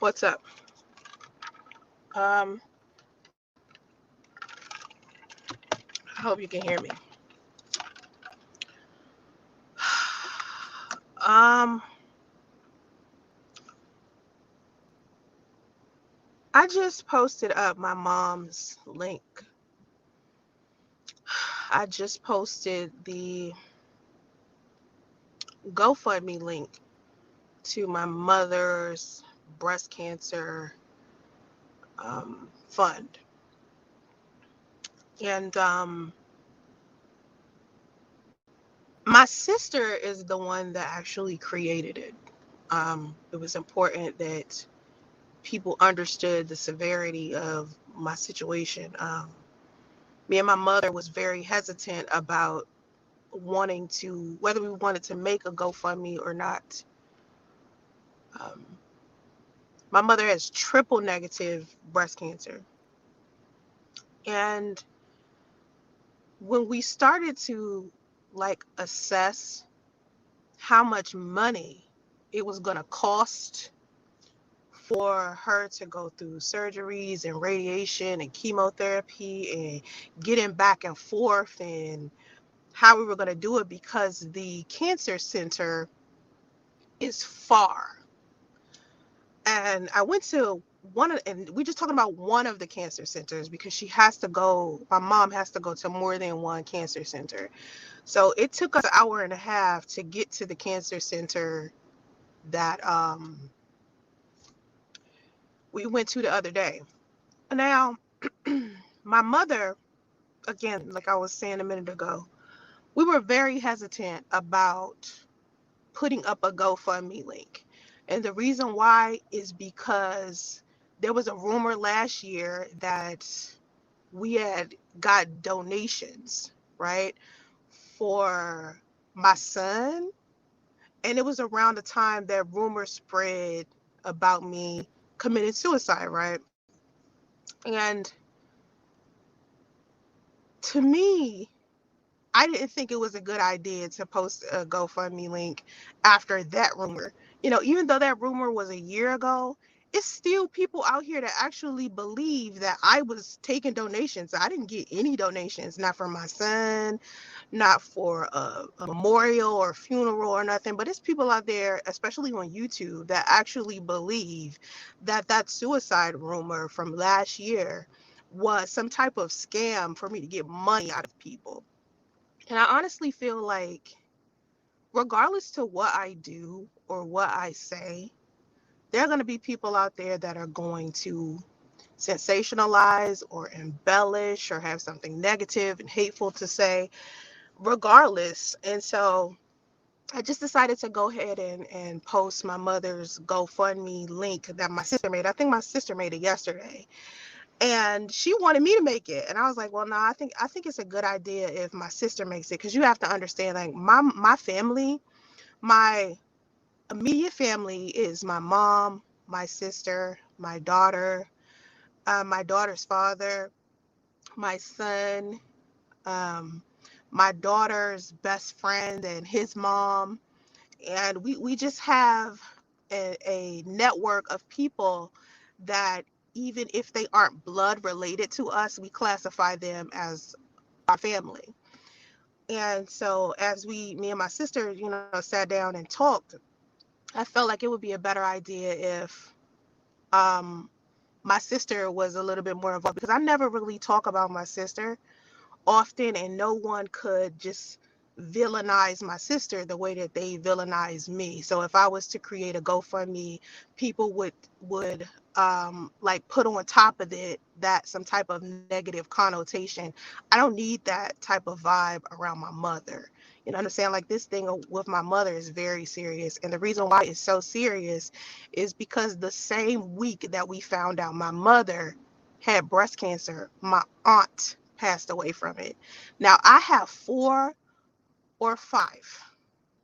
What's up? Um, I hope you can hear me. Um, I just posted up my mom's link. I just posted the GoFundMe link to my mother's breast cancer fund. And my sister is the one that actually created it. It was important that people understood the severity of my situation. Me and my mother was very hesitant about wanting to, whether we wanted to make a GoFundMe or not. Um, my mother has triple negative breast cancer. And when we started to assess how much money it was going to cost for her to go through surgeries and radiation and chemotherapy and getting back and forth and how we were going to do it because the cancer center is far. And I went to and we're just talking about one of the cancer centers because my mom has to go to more than one cancer center. So it took us an hour and a half to get to the cancer center that we went to the other day. Now, my mother, again, like I was saying a minute ago, we were very hesitant about putting up a GoFundMe link. And the reason why is because there was a rumor last year that we had got donations, right, for my son. And it was around the time that rumor spread about me committing suicide, right? And to me, I didn't think it was a good idea to post a GoFundMe link after that rumor. Even though that rumor was a year ago, it's still people out here that actually believe that I was taking donations. I didn't get any donations, not for my son, not for a memorial or funeral or nothing. But it's people out there, especially on YouTube, that actually believe that that suicide rumor from last year was some type of scam for me to get money out of people. And I honestly feel like, regardless to what I do or what I say, there are going to be people out there that are going to sensationalize or embellish or have something negative and hateful to say, regardless. And so I just decided to go ahead and post my mother's GoFundMe link that my sister made. I think my sister made it yesterday. And she wanted me to make it, and I was like, well, no, I think it's a good idea if my sister makes it, because you have to understand, like, my family, my immediate family is my mom, my sister, my daughter's father, my son, um, my daughter's best friend and his mom. And we just have a network of people that, even if they aren't blood related to us, we classify them as our family. And so as me and my sister, sat down and talked, I felt like it would be a better idea if um, my sister was a little bit more involved, because I never really talk about my sister often, and no one could just villainize my sister the way that they villainize me. So if I was to create a GoFundMe, people would put on top of it that some type of negative connotation. I don't need that type of vibe around my mother. You know what I'm saying? Like, this thing with my mother is very serious. And the reason why it's so serious is because the same week that we found out my mother had breast cancer, my aunt passed away from it. Now, I have 4 or 5.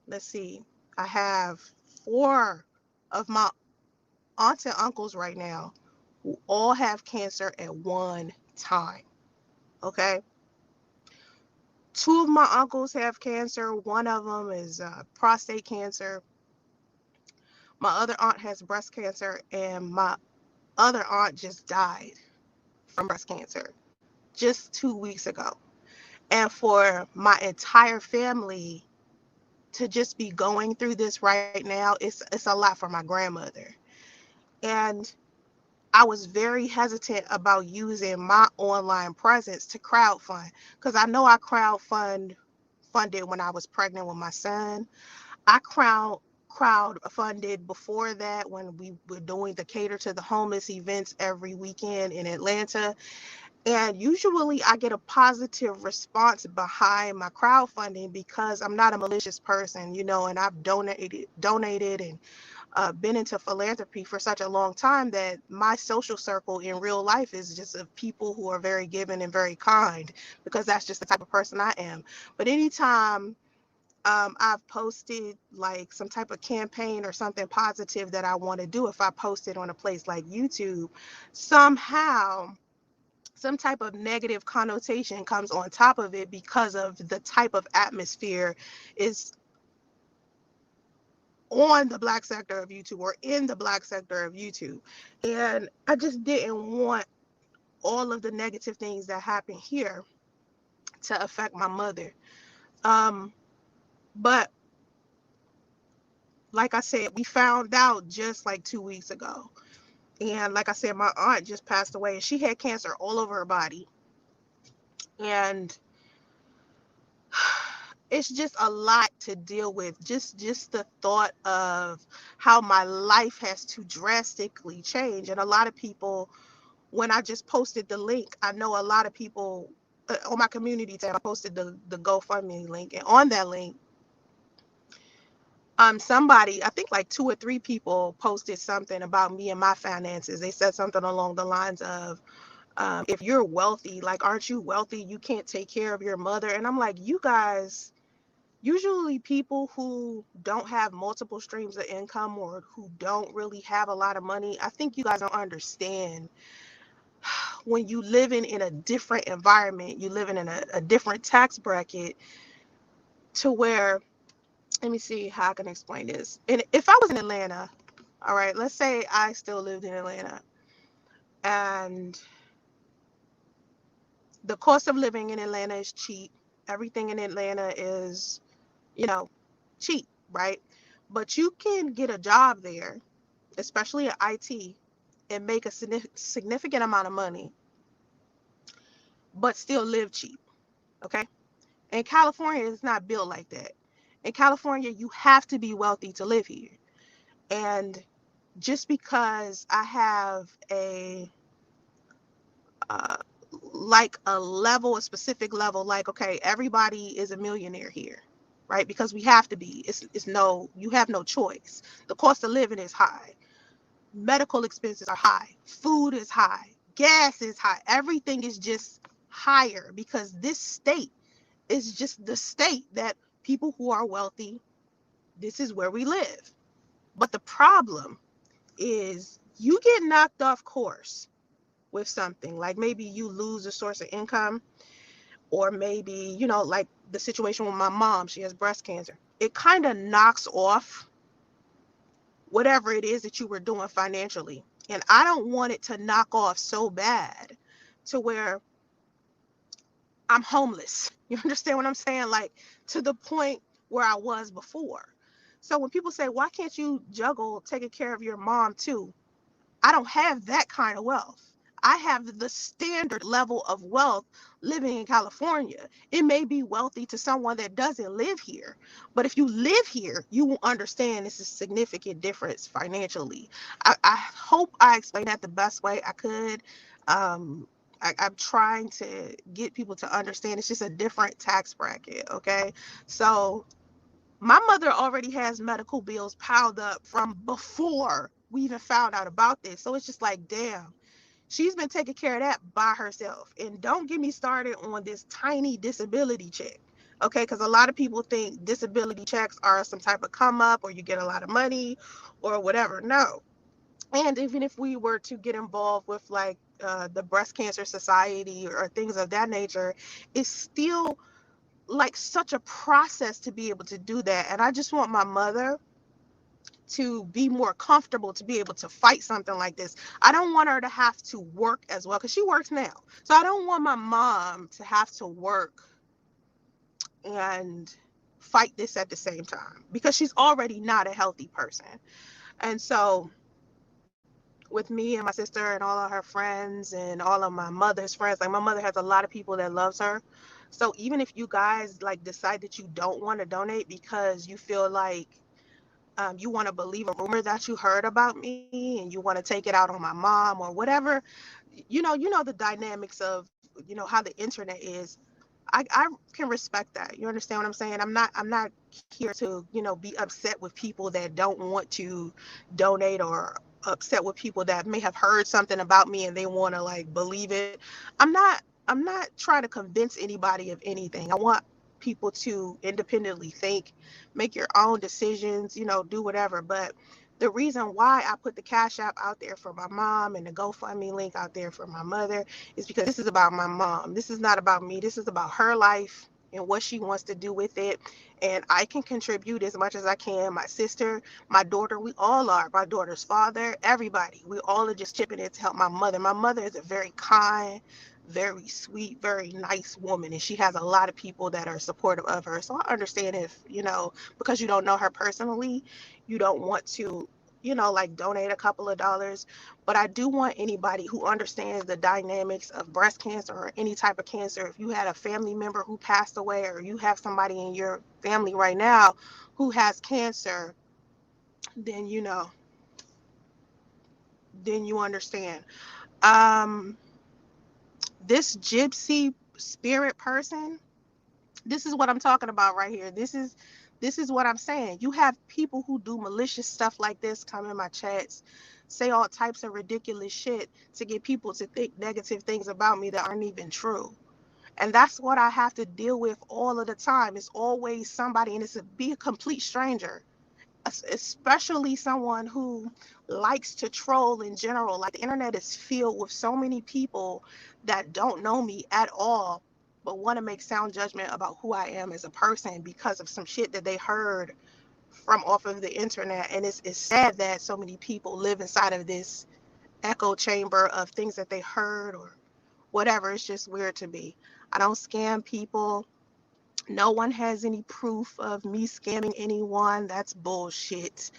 Let's see. I have 4 of my aunts and uncles right now who all have cancer at one time. Okay. 2 of my uncles have cancer. One of them is prostate cancer. My other aunt has breast cancer, and my other aunt just died from breast cancer just 2 weeks ago. And for my entire family to just be going through this right now, it's a lot for my grandmother. And I was very hesitant about using my online presence to crowdfund, because I know I funded when I was pregnant with my son. I crowd funded before that when we were doing the cater to the homeless events every weekend in Atlanta. And usually I get a positive response behind my crowdfunding because I'm not a malicious person, and I've donated and been into philanthropy for such a long time that my social circle in real life is just of people who are very giving and very kind, because that's just the type of person I am. But anytime I've posted like some type of campaign or something positive that I want to do, if I post it on a place like YouTube, somehow some type of negative connotation comes on top of it because of the type of atmosphere is on the Black sector of YouTube or in the Black sector of YouTube. And I just didn't want all of the negative things that happen here to affect my mother. Um, but like I said, we found out just like 2 weeks ago. And like I said, my aunt just passed away, and she had cancer all over her body. And it's just a lot to deal with. Just the thought of how my life has to drastically change. And a lot of people, when I just posted the link, I know a lot of people on my community tab, I posted the GoFundMe link, and on that link, somebody, I think like 2 or 3 people posted something about me and my finances. They said something along the lines of, if you're wealthy, like, aren't you wealthy? You can't take care of your mother. And I'm like, you guys, usually people who don't have multiple streams of income or who don't really have a lot of money, I think you guys don't understand when you living in a different environment, you living in a different tax bracket, to where, let me see how I can explain this. And if I was in Atlanta, all right, let's say I still lived in Atlanta, and the cost of living in Atlanta is cheap. Everything in Atlanta is, you know, cheap, right? But you can get a job there, especially in IT, and make a significant amount of money, but still live cheap, okay? And California is not built like that. In California, you have to be wealthy to live here. And just because I have uh, a level, a specific level, like, okay, everybody is a millionaire here, right? Because we have to be. It's no, you have no choice. The cost of living is high. Medical expenses are high. Food is high. Gas is high. Everything is just higher because this state is just the state that people who are wealthy, this is where we live. But the problem is you get knocked off course with something, like maybe you lose a source of income, or maybe, like the situation with my mom, she has breast cancer. It kind of knocks off whatever it is that you were doing financially. And I don't want it to knock off so bad to where I'm homeless. You understand what I'm saying? Like, to the point where I was before. So when people say, why can't you juggle taking care of your mom too? I don't have that kind of wealth. I have the standard level of wealth living in California. It may be wealthy to someone that doesn't live here, but if you live here, you will understand it's a significant difference financially. I hope I explained that the best way I could. I'm trying to get people to understand it's just a different tax bracket, okay? So my mother already has medical bills piled up from before we even found out about this. So it's just like, damn, she's been taking care of that by herself. And don't get me started on this tiny disability check, okay? Because a lot of people think disability checks are some type of come up, or you get a lot of money or whatever. No. And even if we were to get involved with like the Breast Cancer Society or things of that nature, it's still like such a process to be able to do that. And I just want my mother to be more comfortable to be able to fight something like this. I don't want her to have to work as well because she works now. So I don't want my mom to have to work and fight this at the same time because she's already not a healthy person. And so with me and my sister and all of her friends and all of my mother's friends, like my mother has a lot of people that loves her. So even if you guys like decide that you don't want to donate because you feel like you want to believe a rumor that you heard about me and you want to take it out on my mom or whatever, you know the dynamics of how the internet is. I can respect that. You understand what I'm saying? I'm not here to, be upset with people that don't want to donate or upset with people that may have heard something about me and they want to like believe it. I'm not trying to convince anybody of anything. I want people to independently think, make your own decisions, do whatever. But the reason why I put the Cash App out there for my mom and the GoFundMe link out there for my mother is because this is about my mom. This is not about me. This is about her life and what she wants to do with it. And I can contribute as much as I can. My sister, my daughter, we all are. My daughter's father, everybody. We all are just chipping in to help my mother. My mother is a very kind, very sweet, very nice woman. And she has a lot of people that are supportive of her. So I understand if, because you don't know her personally, you don't want to, like donate a couple of dollars. But I do want anybody who understands the dynamics of breast cancer or any type of cancer. If you had a family member who passed away or you have somebody in your family right now who has cancer, then then you understand. Um, this gypsy spirit person, this is what I'm talking about right here. This is what I'm saying. You have people who do malicious stuff like this come in my chats, say all types of ridiculous shit to get people to think negative things about me that aren't even true. And that's what I have to deal with all of the time. It's always somebody, and be a complete stranger, especially someone who likes to troll in general. Like the internet is filled with so many people that don't know me at all, but want to make sound judgment about who I am as a person because of some shit that they heard from off of the internet. And it's sad that so many people live inside of this echo chamber of things that they heard or whatever. It's just weird to me. I don't scam people. No one has any proof of me scamming anyone. That's bullshit.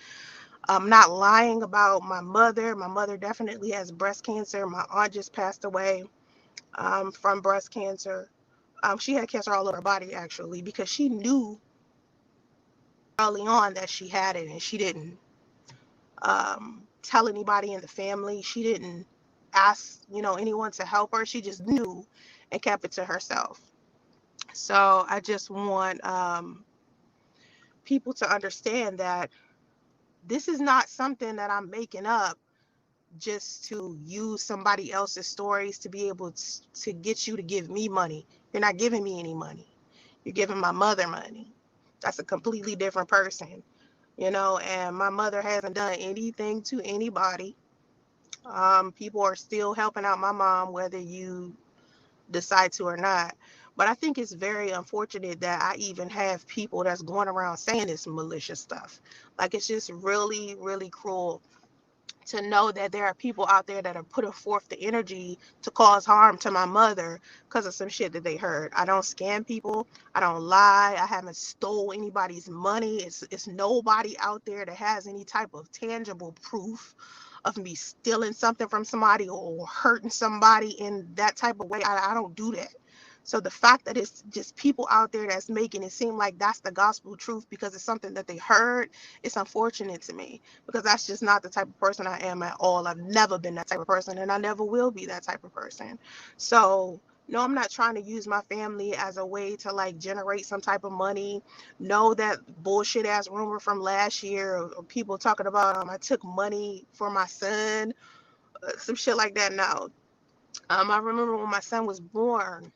I'm not lying about my mother. My mother definitely has breast cancer. My aunt just passed away from breast cancer. She had cancer all over her body, actually, because she knew early on that she had it, and she didn't tell anybody in the family. She didn't ask, anyone to help her. She just knew and kept it to herself. So I just want people to understand that this is not something that I'm making up just to use somebody else's stories to be able to get you to give me money. You're not giving me any money. You're giving my mother money. That's a completely different person, and my mother hasn't done anything to anybody. People are still helping out my mom, whether you decide to or not. But I think it's very unfortunate that I even have people that's going around saying this malicious stuff. Like, it's just really, really cruel to know that there are people out there that are putting forth the energy to cause harm to my mother because of some shit that they heard. I don't scam people. I don't lie. I haven't stole anybody's money. It's nobody out there that has any type of tangible proof of me stealing something from somebody or hurting somebody in that type of way. I don't do that. So the fact that it's just people out there that's making it seem like that's the gospel truth because it's something that they heard, it's unfortunate to me because that's just not the type of person I am at all. I've never been that type of person and I never will be that type of person. So no, I'm not trying to use my family as a way to like generate some type of money. No, that bullshit ass rumor from last year or people talking about I took money for my son, some shit like that. No. I remember when my son was born,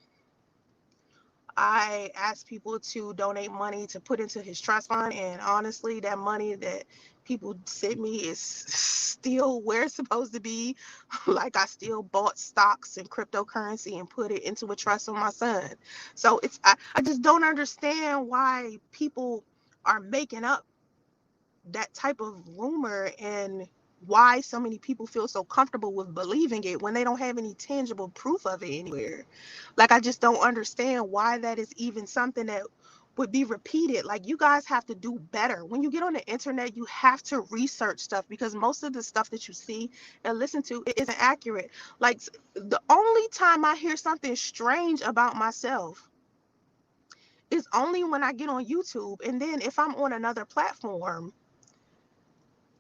I asked people to donate money to put into his trust fund, and honestly, that money that people sent me is still where it's supposed to be. Like, I still bought stocks and cryptocurrency and put it into a trust for my son. So I just don't understand why people are making up that type of rumor and why so many people feel so comfortable with believing it when they don't have any tangible proof of it anywhere. Like, I just don't understand why that is even something that would be repeated. Like, you guys have to do better. When you get on the internet, you have to research stuff, because most of the stuff that you see and listen to, it isn't accurate. Like, the only time I hear something strange about myself is only when I get on YouTube. And then if I'm on another platform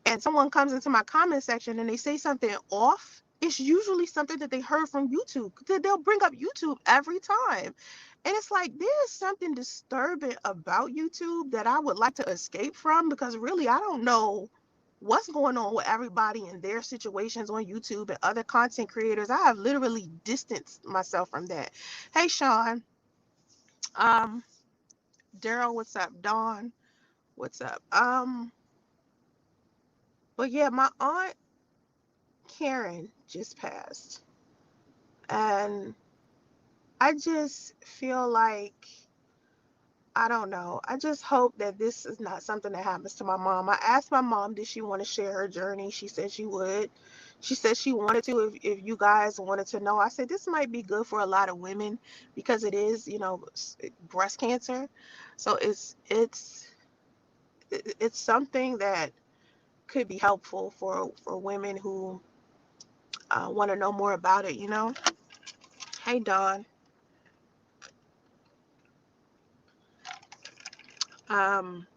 and someone comes into my comment section and they say something off, it's usually something that they heard from YouTube. They'll bring up YouTube every time. And it's like, there's something disturbing about YouTube that I would like to escape from, because really, I don't know what's going on with everybody and their situations on YouTube and other content creators. I have literally distanced myself from that. Hey, Sean. Um, Daryl, what's up? Dawn, what's up? But yeah, my aunt Karen just passed. And I just feel like, I don't know. I just hope that this is not something that happens to my mom. I asked my mom, did she want to share her journey? She said she would. She said she wanted to, if you guys wanted to know. I said, this might be good for a lot of women, because it is, breast cancer. So it's something that could be helpful for women who want to know more about it. Hey, Dawn. Um,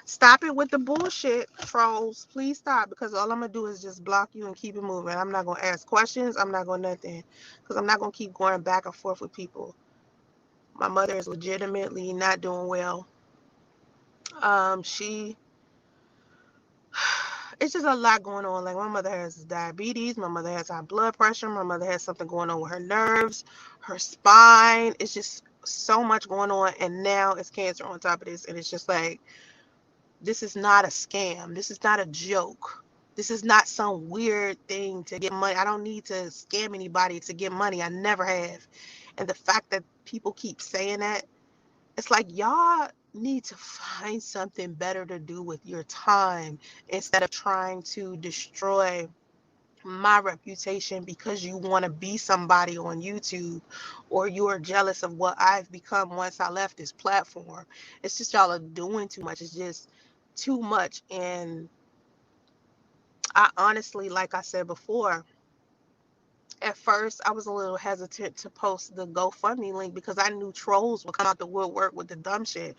Stop it with the bullshit, trolls. Please stop, because all I'm gonna do is just block you and keep it moving. I'm not gonna ask questions. I'm not gonna nothing, because I'm not gonna keep going back and forth with people. My mother is legitimately not doing well. She It's just a lot going on. Like, my mother has diabetes, my mother has high blood pressure, my mother has something going on with her nerves, her spine. It's just so much going on, and now it's cancer on top of this, and it's just like, this is not a scam. This is not a joke. This is not some weird thing to get money. I don't need to scam anybody to get money. I never have. And the fact that people keep saying that, it's like, y'all need to find something better to do with your time, instead of trying to destroy my reputation because you want to be somebody on YouTube, or you are jealous of what I've become once I left this platform. It's just, y'all are doing too much. It's just too much. And I honestly, like I said before, at first I was a little hesitant to post the GoFundMe link, because I knew trolls would come out the woodwork with the dumb shit.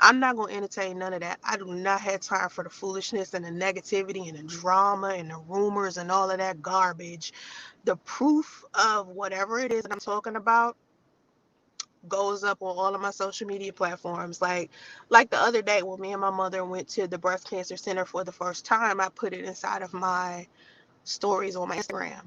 I'm not going to entertain none of that. I do not have time for the foolishness and the negativity and the drama and the rumors and all of that garbage. The proof of whatever it is that I'm talking about goes up on all of my social media platforms. Like the other day, when me and my mother went to the breast cancer center for the first time, I put it inside of my stories on my Instagram.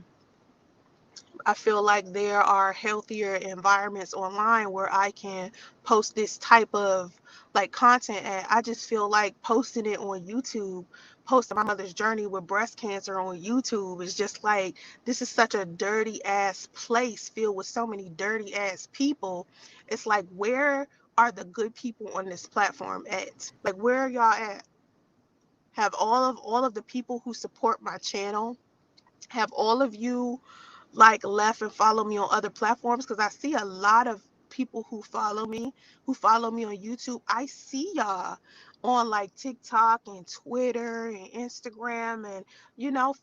I feel like there are healthier environments online where I can post this type of like content at. I just feel like posting it on YouTube, posting my mother's journey with breast cancer on YouTube is just like, this is such a dirty ass place filled with so many dirty ass people. It's like, where are the good people on this platform at? Like, where are y'all at? Have all of the people who support my channel, have all of you like left and follow me on other platforms? Because I see a lot of people who follow me on YouTube. I see y'all on like TikTok and Twitter and Instagram and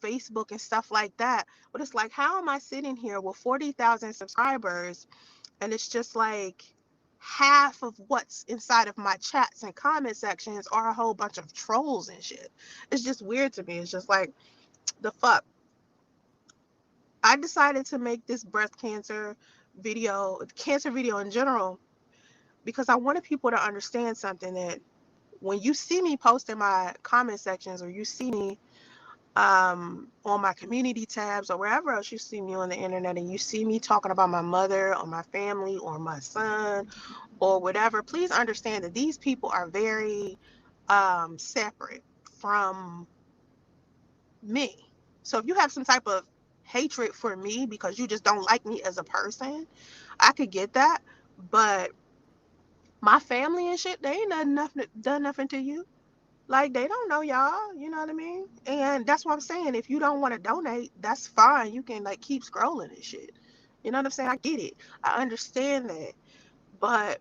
Facebook and stuff like that. But it's like, how am I sitting here with 40,000 subscribers, and it's just like half of what's inside of my chats and comment sections are a whole bunch of trolls and shit? It's just weird to me. It's just like, the fuck. I decided to make this breast cancer video in general, because I wanted people to understand something, that when you see me post in my comment sections, or you see me on my community tabs, or wherever else you see me on the internet, and you see me talking about my mother or my family or my son or whatever, please understand that these people are very separate from me. So if you have some type of hatred for me because you just don't like me as a person, I could get that. But my family and shit, they ain't done nothing to you. Like, they don't know y'all, you know what I mean? And that's what I'm saying. If you don't want to donate, that's fine. You can like keep scrolling and shit. You know what I'm saying? I get it. I understand that. But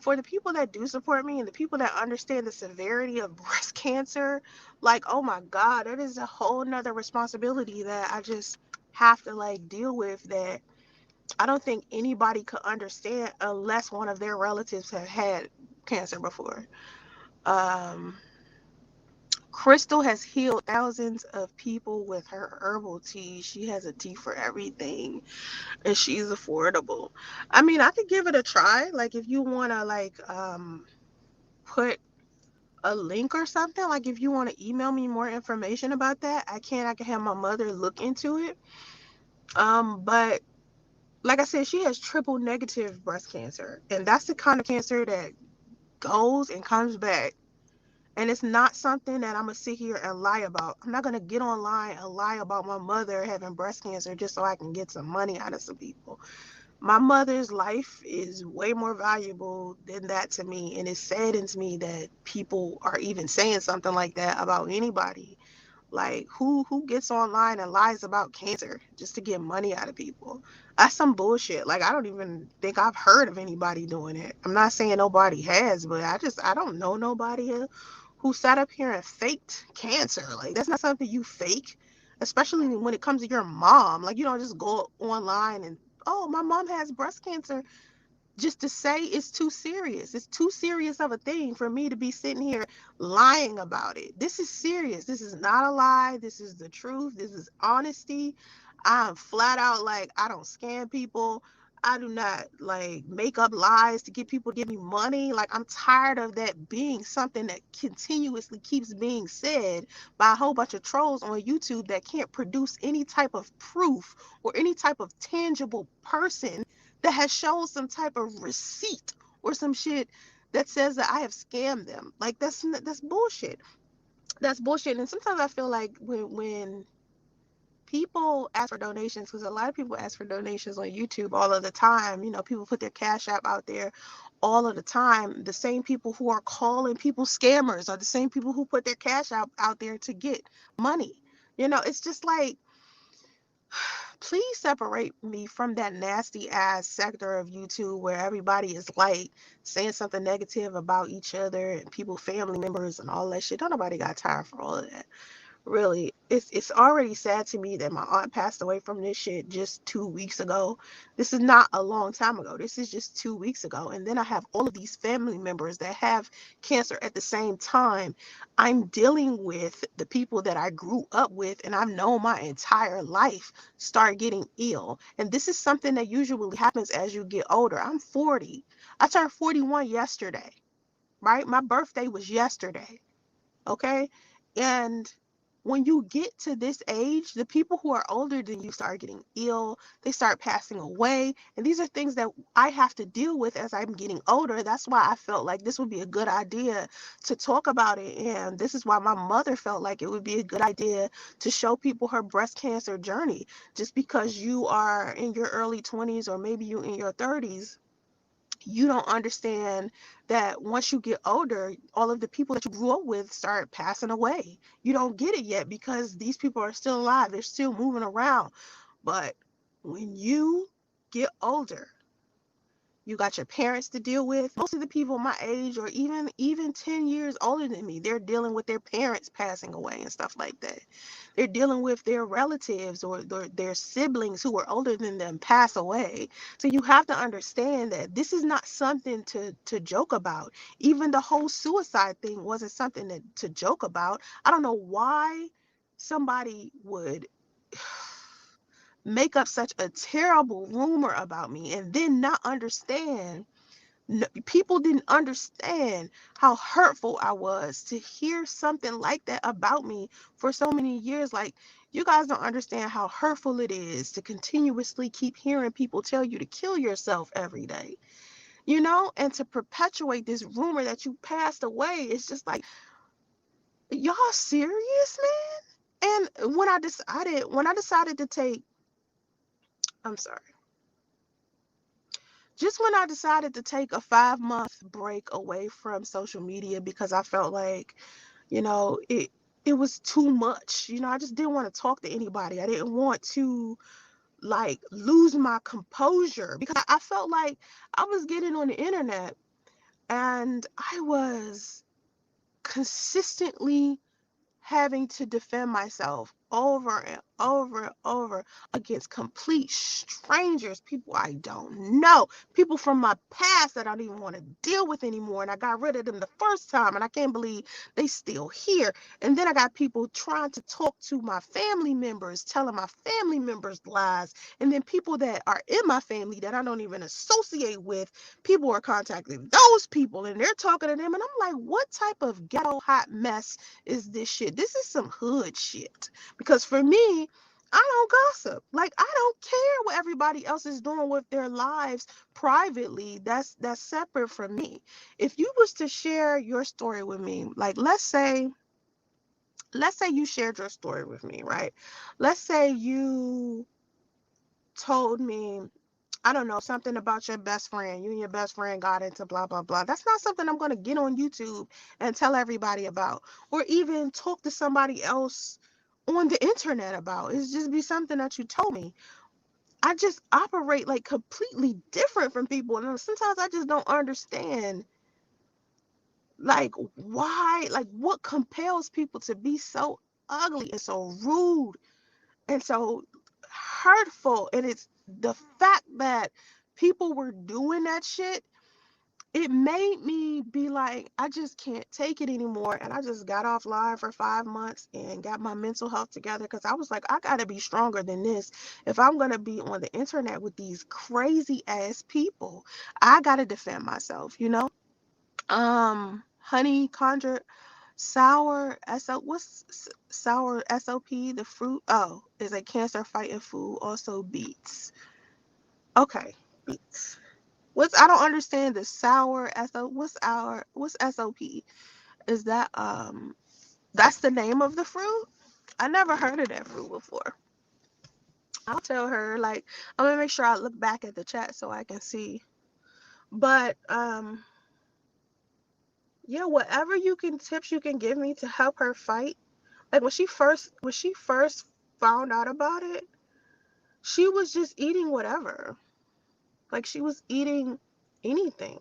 for the people that do support me and the people that understand the severity of breast cancer, like, oh my God, that is a whole nother responsibility that I just have to like deal with, that I don't think anybody could understand unless one of their relatives have had cancer before. Um, Crystal has healed thousands of people with her herbal tea. She has a tea for everything, and she's affordable. I mean, I could give it a try. Like, if you want to like put a link or something, like if you want to email me more information about that, I can have my mother look into it. But like I said, she has triple negative breast cancer, and that's the kind of cancer that goes and comes back. And it's not something that I'm gonna sit here and lie about. I'm not gonna get online and lie about my mother having breast cancer just so I can get some money out of some people. My mother's life is way more valuable than that to me, and it saddens me that people are even saying something like that about anybody. Like, who gets online and lies about cancer just to get money out of people? That's some bullshit. Like, I don't even think I've heard of anybody doing it. I'm not saying nobody has, but I don't know nobody who sat up here and faked cancer. Like, that's not something you fake, especially when it comes to your mom. Like, you don't just go online and, oh, my mom has breast cancer, just to say it's too serious. It's too serious of a thing for me to be sitting here lying about it. This is serious. This is not a lie. This is the truth. This is honesty. I'm flat out like, I don't scam people. I do not like make up lies to get people to give me money. Like, I'm tired of that being something that continuously keeps being said by a whole bunch of trolls on YouTube that can't produce any type of proof or any type of tangible person that has shown some type of receipt or some shit that says that I have scammed them. Like, that's bullshit. That's bullshit. And sometimes I feel like when people ask for donations, because a lot of people ask for donations on YouTube all of the time. You know, people put their Cash App out there all of the time. The same people who are calling people scammers are the same people who put their Cash App out there to get money. You know, it's just like, please separate me from that nasty ass sector of YouTube where everybody is like saying something negative about each other and people, family members, and all that shit. Don't nobody got time for all of that. Really, it's already sad to me that my aunt passed away from this shit just 2 weeks ago. This is not a long time ago. This is just 2 weeks ago. And then I have all of these family members that have cancer at the same time. I'm dealing with the people that I grew up with and I've known my entire life start getting ill. And this is something that usually happens as you get older. I'm 40. I turned 41 yesterday, right? My birthday was yesterday. Okay. And when you get to this age, the people who are older than you start getting ill, they start passing away. And these are things that I have to deal with as I'm getting older. That's why I felt like this would be a good idea to talk about it. And this is why my mother felt like it would be a good idea to show people her breast cancer journey. Just because you are in your early 20s or maybe you in your 30s, you don't understand that once you get older, all of the people that you grew up with start passing away. You don't get it yet because these people are still alive. They're still moving around. But when you get older, you got your parents to deal with. Most of the people my age or even 10 years older than me, they're dealing with their parents passing away and stuff like that. They're dealing with their relatives or their siblings who are older than them pass away. So you have to understand that this is not something to joke about. Even the whole suicide thing wasn't something to joke about. I don't know why somebody would make up such a terrible rumor about me and then not understand. People didn't understand how hurtful I was to hear something like that about me for so many years. Like, you guys don't understand how hurtful it is to continuously keep hearing people tell you to kill yourself every day, you know, and to perpetuate this rumor that you passed away. It's just like, y'all serious, man? And when I decided to take, I'm sorry, just when I decided to take a 5-month break away from social media because I felt like It was too much. I just didn't want to talk to anybody. I didn't want to like lose my composure because I felt like I was getting on the internet and I was consistently having to defend myself over and over and over against complete strangers, people I don't know, people from my past that I don't even want to deal with anymore. And I got rid of them the first time, and I can't believe they still here. And then I got people trying to talk to my family members, telling my family members lies. And then people that are in my family that I don't even associate with, people are contacting those people and they're talking to them. And I'm like, what type of ghetto hot mess is this shit? This is some hood shit. Because for me, I don't gossip. Like, I don't care what everybody else is doing with their lives privately. That's separate from me. If you was to share your story with me, like let's say you shared your story with me, right? Let's say you told me, I don't know, something about your best friend. You and your best friend got into blah, blah, blah. That's not something I'm going to get on YouTube and tell everybody about, or even talk to somebody else on the internet about. It's just be something that you told me. I just operate like completely different from people. And sometimes I just don't understand, like, why, like, what compels people to be so ugly and so rude and so hurtful. And it's the fact that people were doing that shit. It made me be like, I just can't take it anymore. And I just got offline for 5 months and got my mental health together because I was like, I gotta be stronger than this. If I'm gonna be on the internet with these crazy ass people, I gotta defend myself. Honey conjured sour what's sour sop, the fruit, oh, is a cancer fighting food. Also beets. Okay, beets. I don't understand the sour what's sop? Is that that's the name of the fruit? I never heard of that fruit before. I'll tell her, like, I'm gonna make sure I look back at the chat so I can see. But yeah, whatever tips you can give me to help her fight. Like when she first found out about it, she was just eating whatever. Like she was eating anything.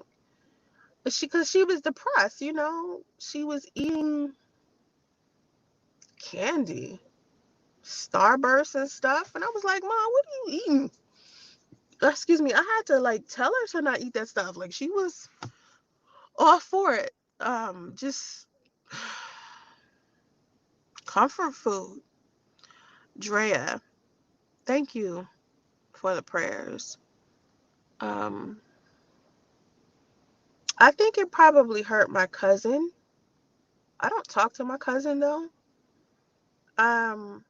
Cause she was depressed. She was eating candy, Starburst and stuff. And I was like, Mom, what are you eating? Excuse me. I had to like tell her to not eat that stuff. Like she was all for it. Just comfort food. Drea, thank you for the prayers. Um, I think it probably hurt my cousin. I don't talk to my cousin though. Um,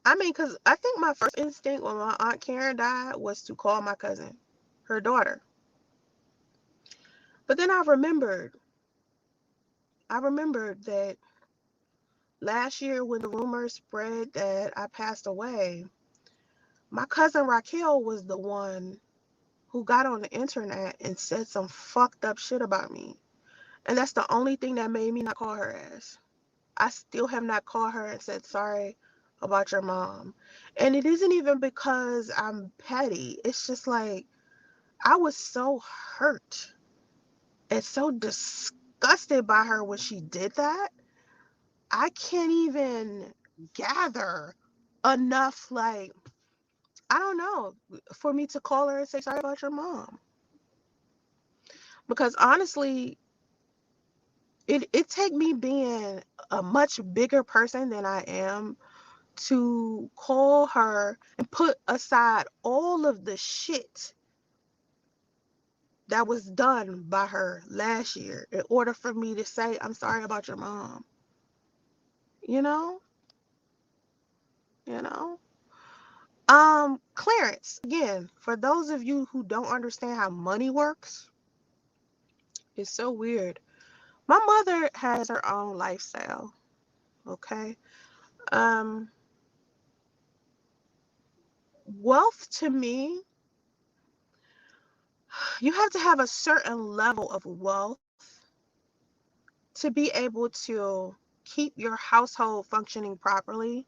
I mean, cause I think my first instinct when my aunt Karen died was to call my cousin, her daughter. But then I remembered that last year when the rumors spread that I passed away, my cousin Raquel was the one who got on the internet and said some fucked up shit about me. And that's the only thing that made me not call her ass. I still have not called her and said sorry about your mom. And it isn't even because I'm petty. It's just like I was so hurt and so disgusted by her when she did that. I can't even gather enough, like, I don't know, for me to call her and say sorry about your mom. Because honestly, it take me being a much bigger person than I am to call her and put aside all of the shit that was done by her last year in order for me to say I'm sorry about your mom. You know? You know? Clarence, again, for those of you who don't understand how money works, it's so weird. My mother has her own lifestyle, okay? Um, Wealth to me, you have to have a certain level of wealth to be able to keep your household functioning properly,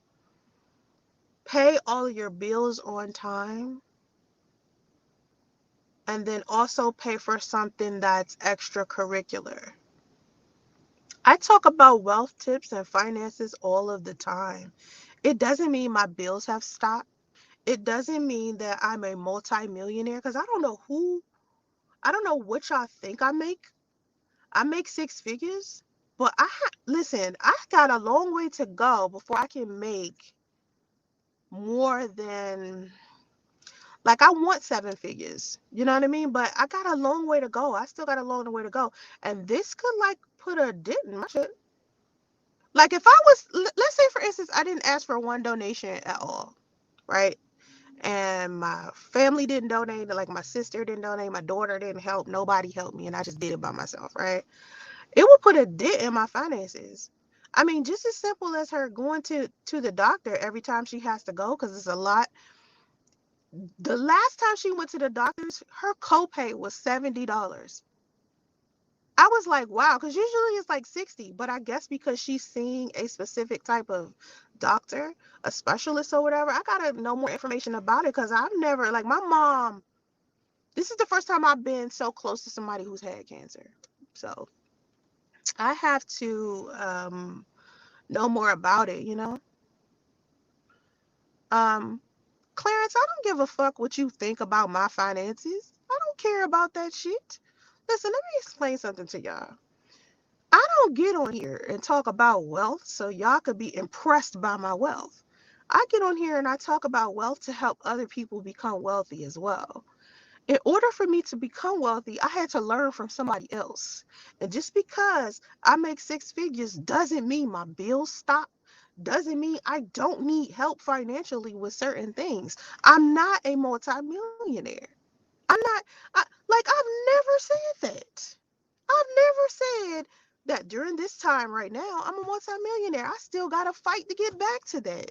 pay all of your bills on time, and then also pay for something that's extracurricular. I talk about wealth tips and finances all of the time. It doesn't mean my bills have stopped. It doesn't mean that I'm a multi-millionaire because I don't know what y'all think I make. I make six figures, but listen, I got a long way to go before I can make more than, like, I want seven figures. You know what I mean? But I got a long way to go. I still got a long way to go. And this could like put a dent in my shit. Like if I was, let's say for instance, I didn't ask for one donation at all, right? And my family didn't donate, like my sister didn't donate, my daughter didn't help, nobody helped me, and I just did it by myself, right? It would put a dent in my finances. I mean, just as simple as her going to the doctor every time she has to go because it's a lot. The last time she went to the doctor's, her copay was $70. I was like, wow, because usually it's like 60, but I guess because she's seeing a specific type of doctor, a specialist or whatever, I gotta know more information about it because I've never, like my mom, this is the first time I've been so close to somebody who's had cancer. So I have to know more about it, you know? Um, Clarence, I don't give a fuck what you think about my finances. I don't care about that shit. Listen, let me explain something to y'all. I don't get on here and talk about wealth so y'all could be impressed by my wealth. I get on here and I talk about wealth to help other people become wealthy as well. In order for me to become wealthy, I had to learn from somebody else. And just because I make six figures doesn't mean my bills stop, doesn't mean I don't need help financially with certain things. I'm not a multimillionaire. I'm not, like, I've never said that. I've never said that during this time right now, I'm a multimillionaire. I still got to fight to get back to that.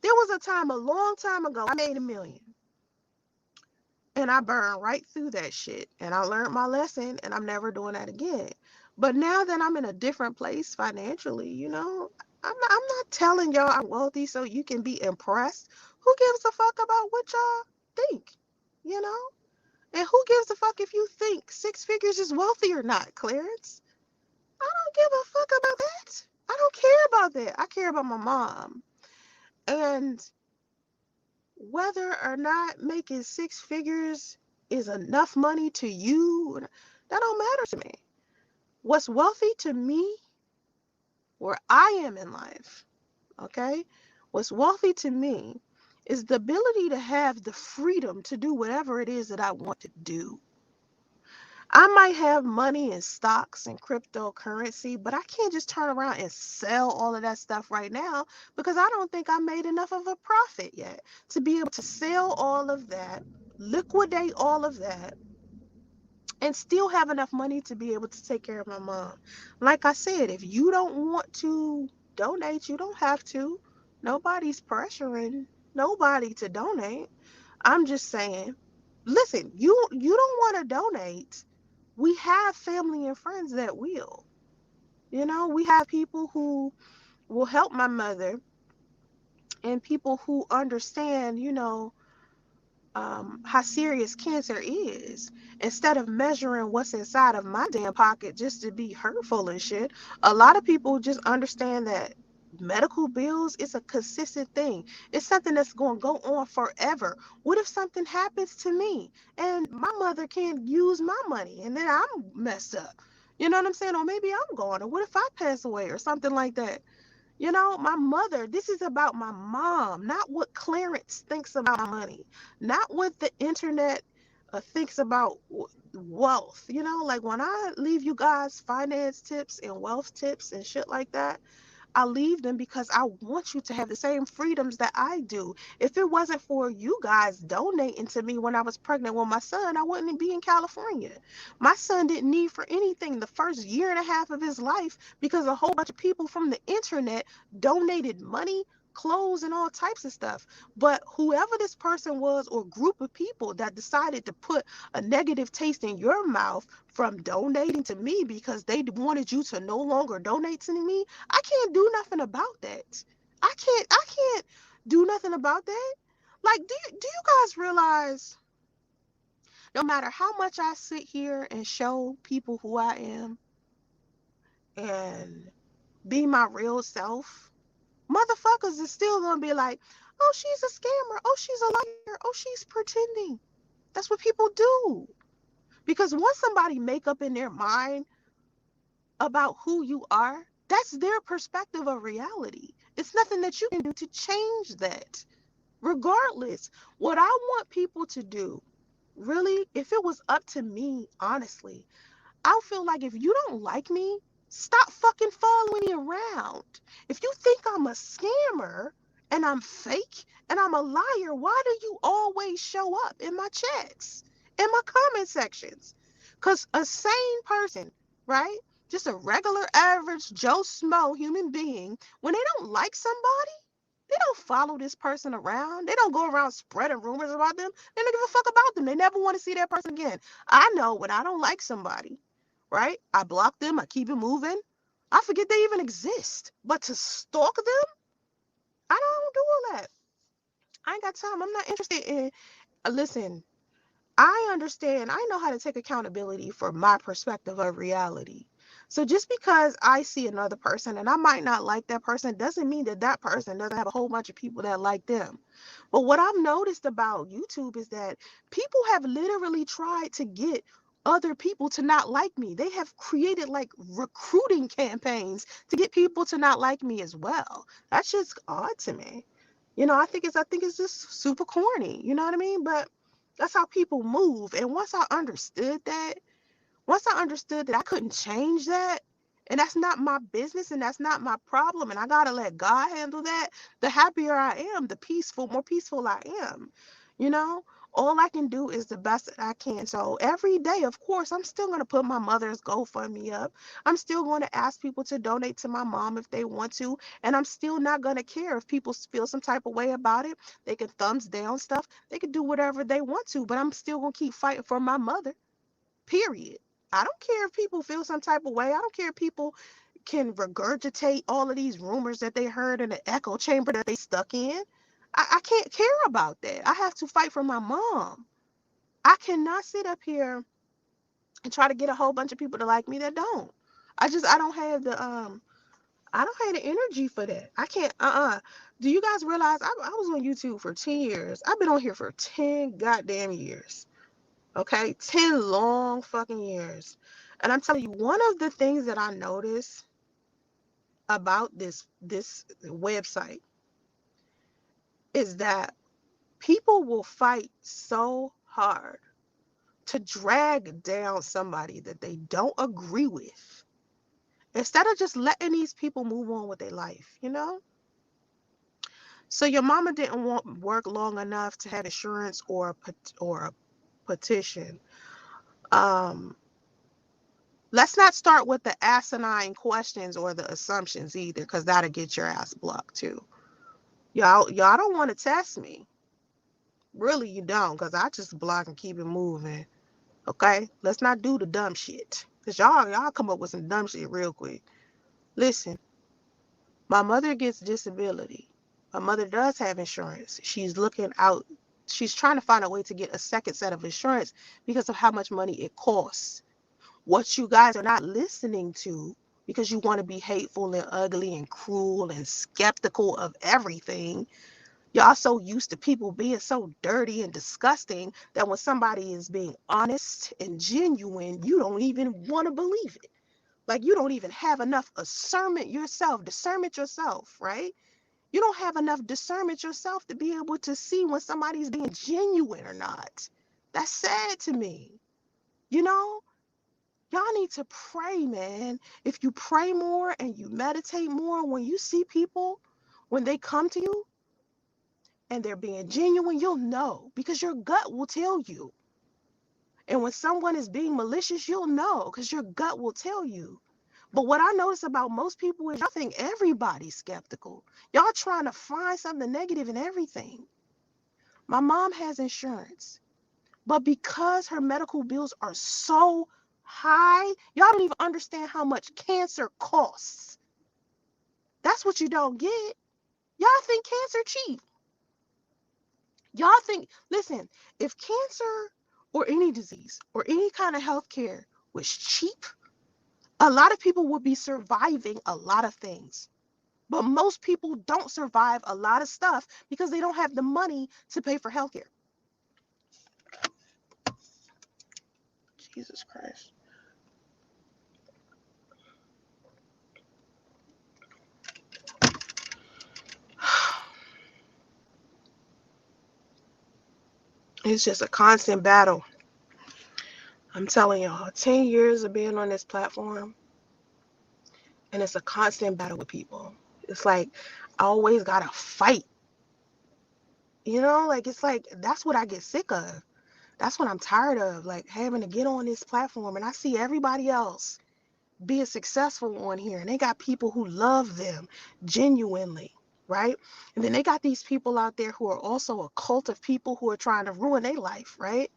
There was a time a long time ago, I made a million. And I burned right through that shit. And I learned my lesson and I'm never doing that again. But now that I'm in a different place financially, you know, I'm not telling y'all I'm wealthy so you can be impressed. Who gives a fuck about what y'all think? You know? And who gives a fuck if you think six figures is wealthy or not, Clarence? I don't give a fuck about that. I don't care about that. I care about my mom. And whether or not making six figures is enough money to you, that don't matter to me. What's wealthy to me, where I am in life, okay? What's wealthy to me is the ability to have the freedom to do whatever it is that I want to do. I might have money in stocks and cryptocurrency, but I can't just turn around and sell all of that stuff right now because I don't think I made enough of a profit yet to be able to sell all of that, liquidate all of that, and still have enough money to be able to take care of my mom. Like I said, if you don't want to donate, you don't have to. Nobody's pressuring nobody to donate. I'm just saying, listen, you don't want to donate. We have family and friends that will. You know, we have people who will help my mother and people who understand, you know, how serious cancer is. Instead of measuring what's inside of my damn pocket just to be hurtful and shit, a lot of people just understand that medical bills is a consistent thing. It's something that's going to go on forever. What if something happens to me and my mother can't use my money and then I'm messed up? You know what I'm saying? Or maybe I'm gone. Or what if I pass away or something like that? You know, my mother, this is about my mom, not what Clarence thinks about my money, not what the internet thinks about wealth. You know, like when I leave you guys finance tips and wealth tips and shit like that, I leave them because I want you to have the same freedoms that I do. If it wasn't for you guys donating to me when I was pregnant with my son, I wouldn't be in California. My son didn't need for anything the first year and a half of his life because a whole bunch of people from the internet donated money, clothes and all types of stuff. But whoever this person was or group of people that decided to put a negative taste in your mouth from donating to me because they wanted you to no longer donate to me, I can't do nothing about that. I can't do nothing about that. Like, do you guys realize no matter how much I sit here and show people who I am and be my real self, motherfuckers is still gonna be like, oh, she's a scammer, oh, she's a liar, oh, she's pretending. That's what people do. Because once somebody make up in their mind about who you are, that's their perspective of reality. It's nothing that you can do to change that. Regardless, what I want people to do, really, if it was up to me, honestly, I feel like if you don't like me, stop fucking following me around. If you think I'm a scammer and I'm fake and I'm a liar, why do you always show up in my chats, in my comment sections? Because a sane person, right? Just a regular, average Joe Smo human being, when they don't like somebody, they don't follow this person around. They don't go around spreading rumors about them. They don't give a fuck about them. They never want to see that person again. I know when I don't like somebody, right? I block them. I keep it moving. I forget they even exist. But to stalk them, I don't do all that. I ain't got time. I'm not interested in. Listen, I understand. I know how to take accountability for my perspective of reality. So just because I see another person and I might not like that person doesn't mean that that person doesn't have a whole bunch of people that like them. But what I've noticed about YouTube is that people have literally tried to get other people to not like me. They have created like recruiting campaigns to get people to not like me as well. That's just odd to me. I think it's just super corny. You know what I mean? But that's how people move. And once I understood that I couldn't change that, and that's not my business and that's not my problem, and I gotta let God handle that, the happier I am, more peaceful I am. You know? All I can do is the best that I can. So every day, of course, I'm still gonna put my mother's GoFundMe up. I'm still going to ask people to donate to my mom if they want to, and I'm still not gonna care if people feel some type of way about it. They can thumbs down stuff. They can do whatever they want to, but I'm still gonna keep fighting for my mother. Period. I don't care if people feel some type of way. I don't care if people can regurgitate all of these rumors that they heard in the echo chamber that they stuck in. I can't care about that. I have to fight for my mom. I cannot sit up here and try to get a whole bunch of people to like me that don't. I don't have the energy for that. I can't Do you guys realize I was on YouTube for 10 years. I've been on here for 10 goddamn years. Okay, 10 long fucking years. And I'm telling you, one of the things that I noticed about this website is that people will fight so hard to drag down somebody that they don't agree with instead of just letting these people move on with their life, you know? So your mama didn't work long enough to have insurance or a petition. Um, Let's not start with the asinine questions or the assumptions either, because that'll get your ass blocked too. Y'all don't want to test me. Really, you don't, because I just block and keep it moving. Okay? Let's not do the dumb shit. Because y'all come up with some dumb shit real quick. Listen, my mother gets disability. My mother does have insurance. She's looking out. She's trying to find a way to get a second set of insurance because of how much money it costs. What you guys are not listening to because you want to be hateful and ugly and cruel and skeptical of everything. Y'all so used to people being so dirty and disgusting that when somebody is being honest and genuine, you don't even want to believe it. Like you don't even have enough discernment yourself, right? You don't have enough discernment yourself to be able to see when somebody's being genuine or not. That's sad to me. You know? Y'all need to pray, man. If you pray more and you meditate more, when you see people, when they come to you and they're being genuine, you'll know because your gut will tell you. And when someone is being malicious, you'll know because your gut will tell you. But what I notice about most people is y'all think everybody's skeptical. Y'all trying to find something negative in everything. My mom has insurance, but because her medical bills are so high, y'all don't even understand how much cancer costs. That's what you don't get. Y'all think cancer cheap. Y'all think, listen, if cancer or any disease or any kind of health care was cheap, a lot of people would be surviving a lot of things. But most people don't survive a lot of stuff because they don't have the money to pay for healthcare. Jesus Christ. It's just a constant battle. I'm telling y'all, 10 years of being on this platform, and it's a constant battle with people. It's like I always gotta fight. Like it's like that's what I get sick of. That's what I'm tired of, like having to get on this platform and I see everybody else being successful on here and they got people who love them genuinely, right? And then they got these people out there who are also a cult of people who are trying to ruin their life, right?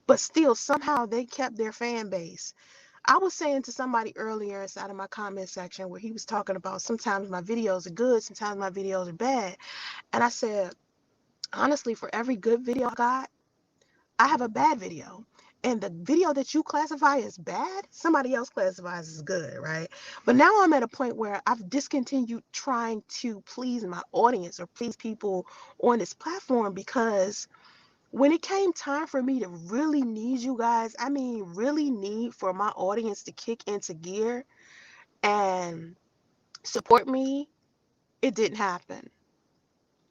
But still somehow they kept their fan base. I was saying to somebody earlier inside of my comment section where he was talking about sometimes my videos are good, sometimes my videos are bad. And I said, honestly, for every good video I got, I have a bad video. And the video that you classify as bad, somebody else classifies as good, right? But now I'm at a point where I've discontinued trying to please my audience or please people on this platform because when it came time for me to really need you guys, I mean, really need for my audience to kick into gear and support me, it didn't happen.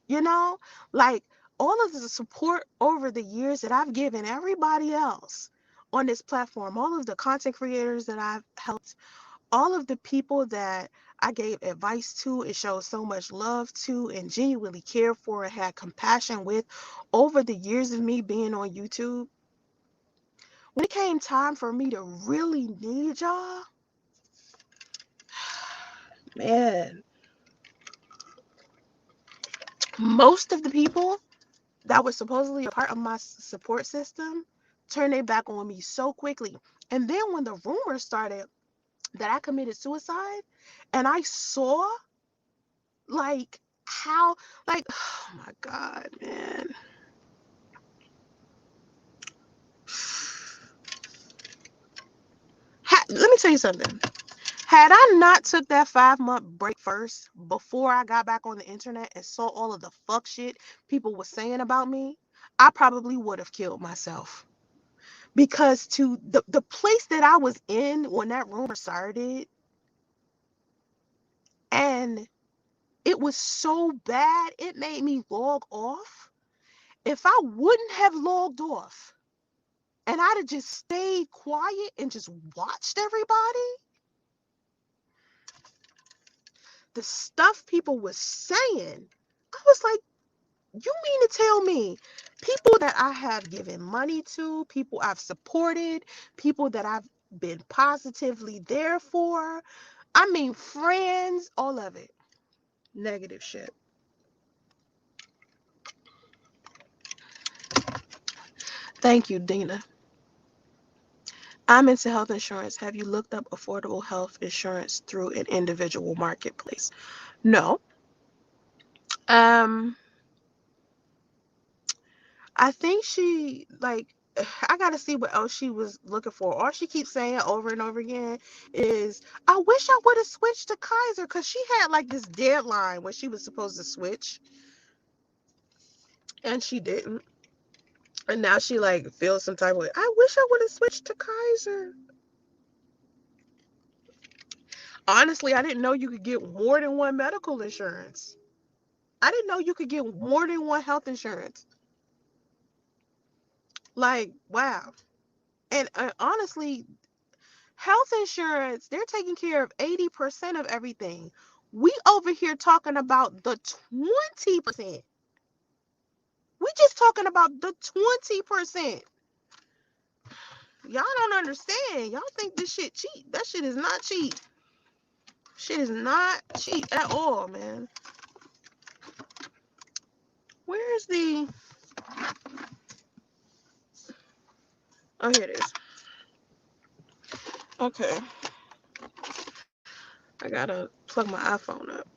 You know, like all of the support over the years that I've given everybody else on this platform, all of the content creators that I've helped, all of the people that I gave advice to and showed so much love to and genuinely cared for and had compassion with over the years of me being on YouTube, when it came time for me to really need y'all, man, most of the people that was supposedly a part of my support system turned their back on me so quickly. And then when the rumors started that I committed suicide and I saw like how like oh my God, man. Let me tell you something. Had I not took that 5-month break first before I got back on the internet and saw all of the fuck shit people were saying about me, I probably would have killed myself. Because to the place that I was in when that rumor started, and it was so bad, it made me log off. If I wouldn't have logged off and I'd have just stayed quiet and just watched everybody, the stuff people was saying, I was like, you mean to tell me people that I have given money to, people I've supported, people that I've been positively there for, I mean, friends, all of it. Negative shit. Thank you, Dina. I'm into health insurance. Have you looked up affordable health insurance through an individual marketplace? No. Um, I think she like I gotta see what else she was looking for. All she keeps saying over and over again is, I wish I would have switched to Kaiser because she had like this deadline when she was supposed to switch and she didn't. And now she like feels some type of way. I wish I would have switched to Kaiser. Honestly, I didn't know you could get more than one medical insurance. I didn't know you could get more than one health insurance. Like, wow. And honestly, health insurance, they're taking care of 80% of everything. We over here talking about the 20%. We just talking about the 20%. Y'all don't understand. Y'all think this shit cheap. That shit is not cheap. Shit is not cheap at all, man. Where's the... Oh, here it is. Okay. I gotta plug my iPhone up.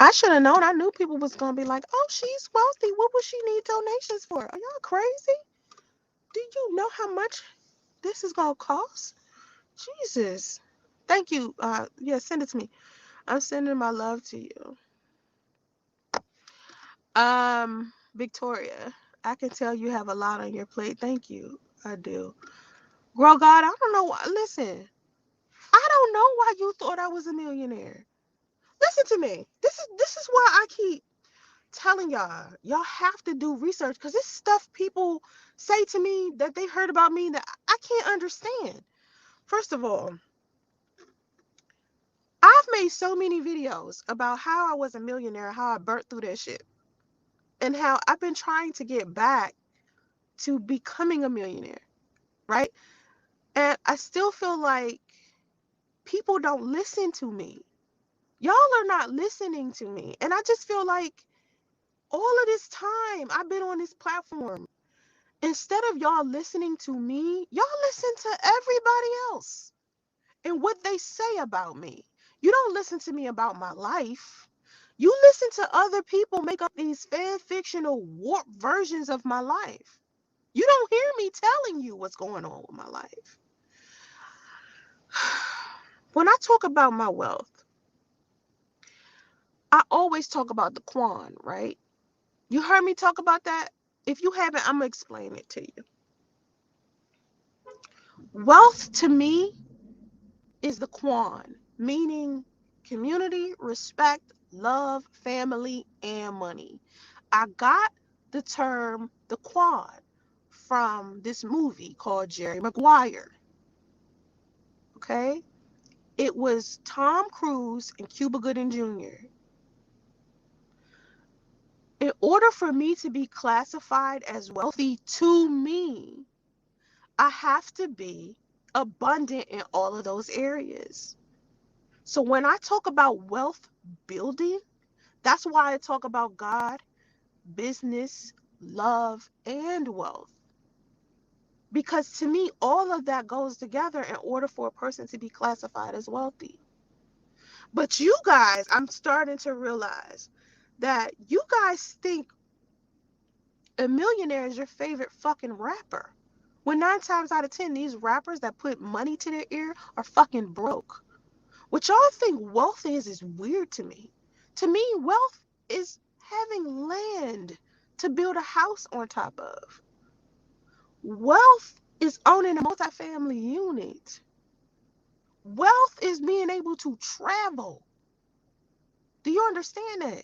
I should have known. I knew people was gonna be like, oh, she's wealthy. What would she need donations for? Are y'all crazy? Do you know how much this is gonna cost? Jesus. Thank you. Yeah, send it to me. I'm sending my love to you. Victoria, I can tell you have a lot on your plate. Thank you. I do. Girl, God, I don't know why. Listen, I don't know why you thought I was a millionaire. Listen to me. This is why I keep telling y'all have to do research, because it's stuff people say to me that they heard about me that I can't understand. First of all, I've made so many videos about how I was a millionaire, how I burnt through that shit, and how I've been trying to get back to becoming a millionaire, right? And I still feel like people don't listen to me. Y'all are not listening to me. And I just feel like all of this time I've been on this platform, instead of y'all listening to me, y'all listen to everybody else and what they say about me. You don't listen to me about my life. You listen to other people make up these fan fictional warped versions of my life. You don't hear me telling you what's going on with my life. When I talk about my wealth, I always talk about the Quan, right? You heard me talk about that? If you haven't, I'm going to explain it to you. Wealth to me is the Quan, meaning community, respect, love, family, and money. I got the term the Quan from this movie called Jerry Maguire. Okay? It was Tom Cruise and Cuba Gooding Jr. In order for me to be classified as wealthy, to me, I have to be abundant in all of those areas. So when I talk about wealth building, that's why I talk about God, business, love, and wealth. Because to me, all of that goes together in order for a person to be classified as wealthy. But you guys, I'm starting to realize that you guys think a millionaire is your favorite fucking rapper. When 9 times out of 10, these rappers that put money to their ear are fucking broke. What y'all think wealth is weird to me. To me, wealth is having land to build a house on top of. Wealth is owning a multifamily unit. Wealth is being able to travel. Do you understand that?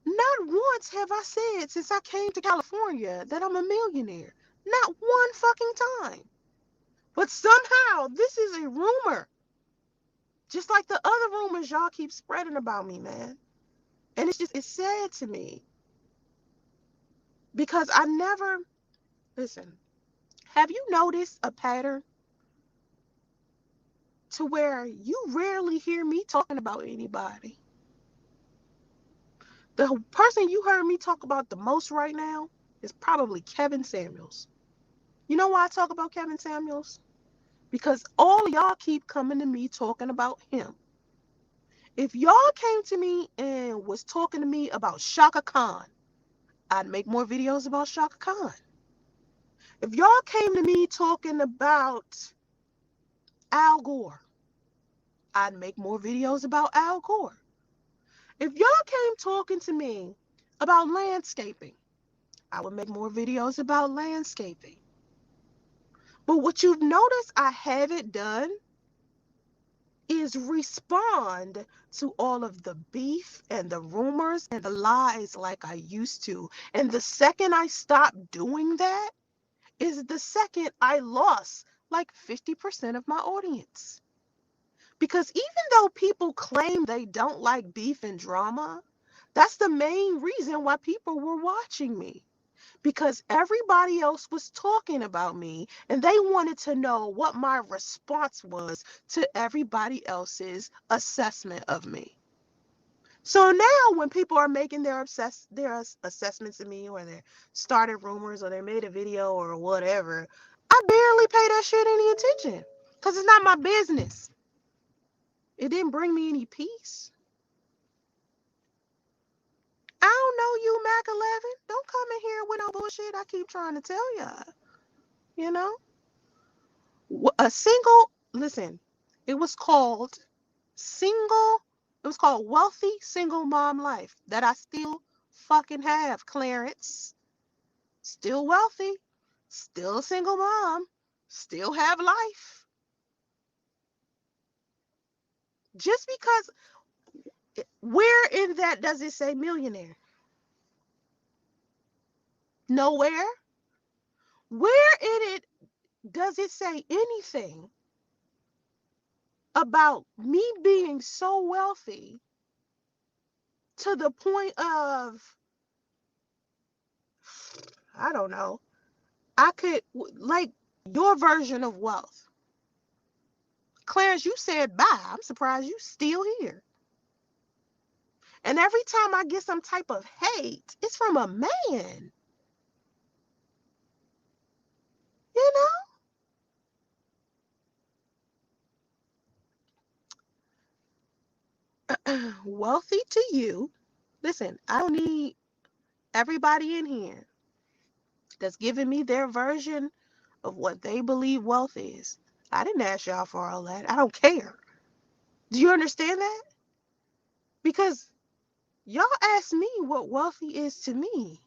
Not once have I said since I came to California that I'm a millionaire. Not one fucking time. But somehow this is a rumor. Just like the other rumors y'all keep spreading about me, man. And it's sad to me. Because I never, listen, have you noticed a pattern to where you rarely hear me talking about anybody? The person you heard me talk about the most right now is probably Kevin Samuels. You know why I talk about Kevin Samuels? Because all of y'all keep coming to me talking about him. If y'all came to me and was talking to me about Shaka Khan, I'd make more videos about Shaka Khan. If y'all came to me talking about Al Gore, I'd make more videos about Al Gore. If y'all came talking to me about landscaping, I would make more videos about landscaping. But what you've noticed I haven't done is respond to all of the beef and the rumors and the lies like I used to. And the second I stopped doing that is the second I lost like 50% of my audience. Because even though people claim they don't like beef and drama, that's the main reason why people were watching me. because everybody else was talking about me and they wanted to know what my response was to everybody else's assessment of me. So now when people are making their assessments of me, or they started rumors, or they made a video or whatever, I barely pay that shit any attention because it's not my business. It didn't bring me any peace. I don't know you, Mac 11. Don't come in here with no bullshit. I keep trying to tell y'all. You know, listen, it was called single, it was called Wealthy Single Mom Life, that I still fucking have, Clarence. Still wealthy, still a single mom, still have life. Just because, where in that does it say millionaire? Nowhere. Where in it does it say anything about me being so wealthy to the point of, I don't know, I could, like, your version of wealth? Clarence, you said bye. I'm surprised you still here. And every time I get some type of hate, it's from a man. You know? Wealthy to you. Listen, I don't need everybody in here that's giving me their version of what they believe wealth is. I didn't ask y'all for all that. I don't care. Do you understand that? Because y'all asked me what wealthy is to me.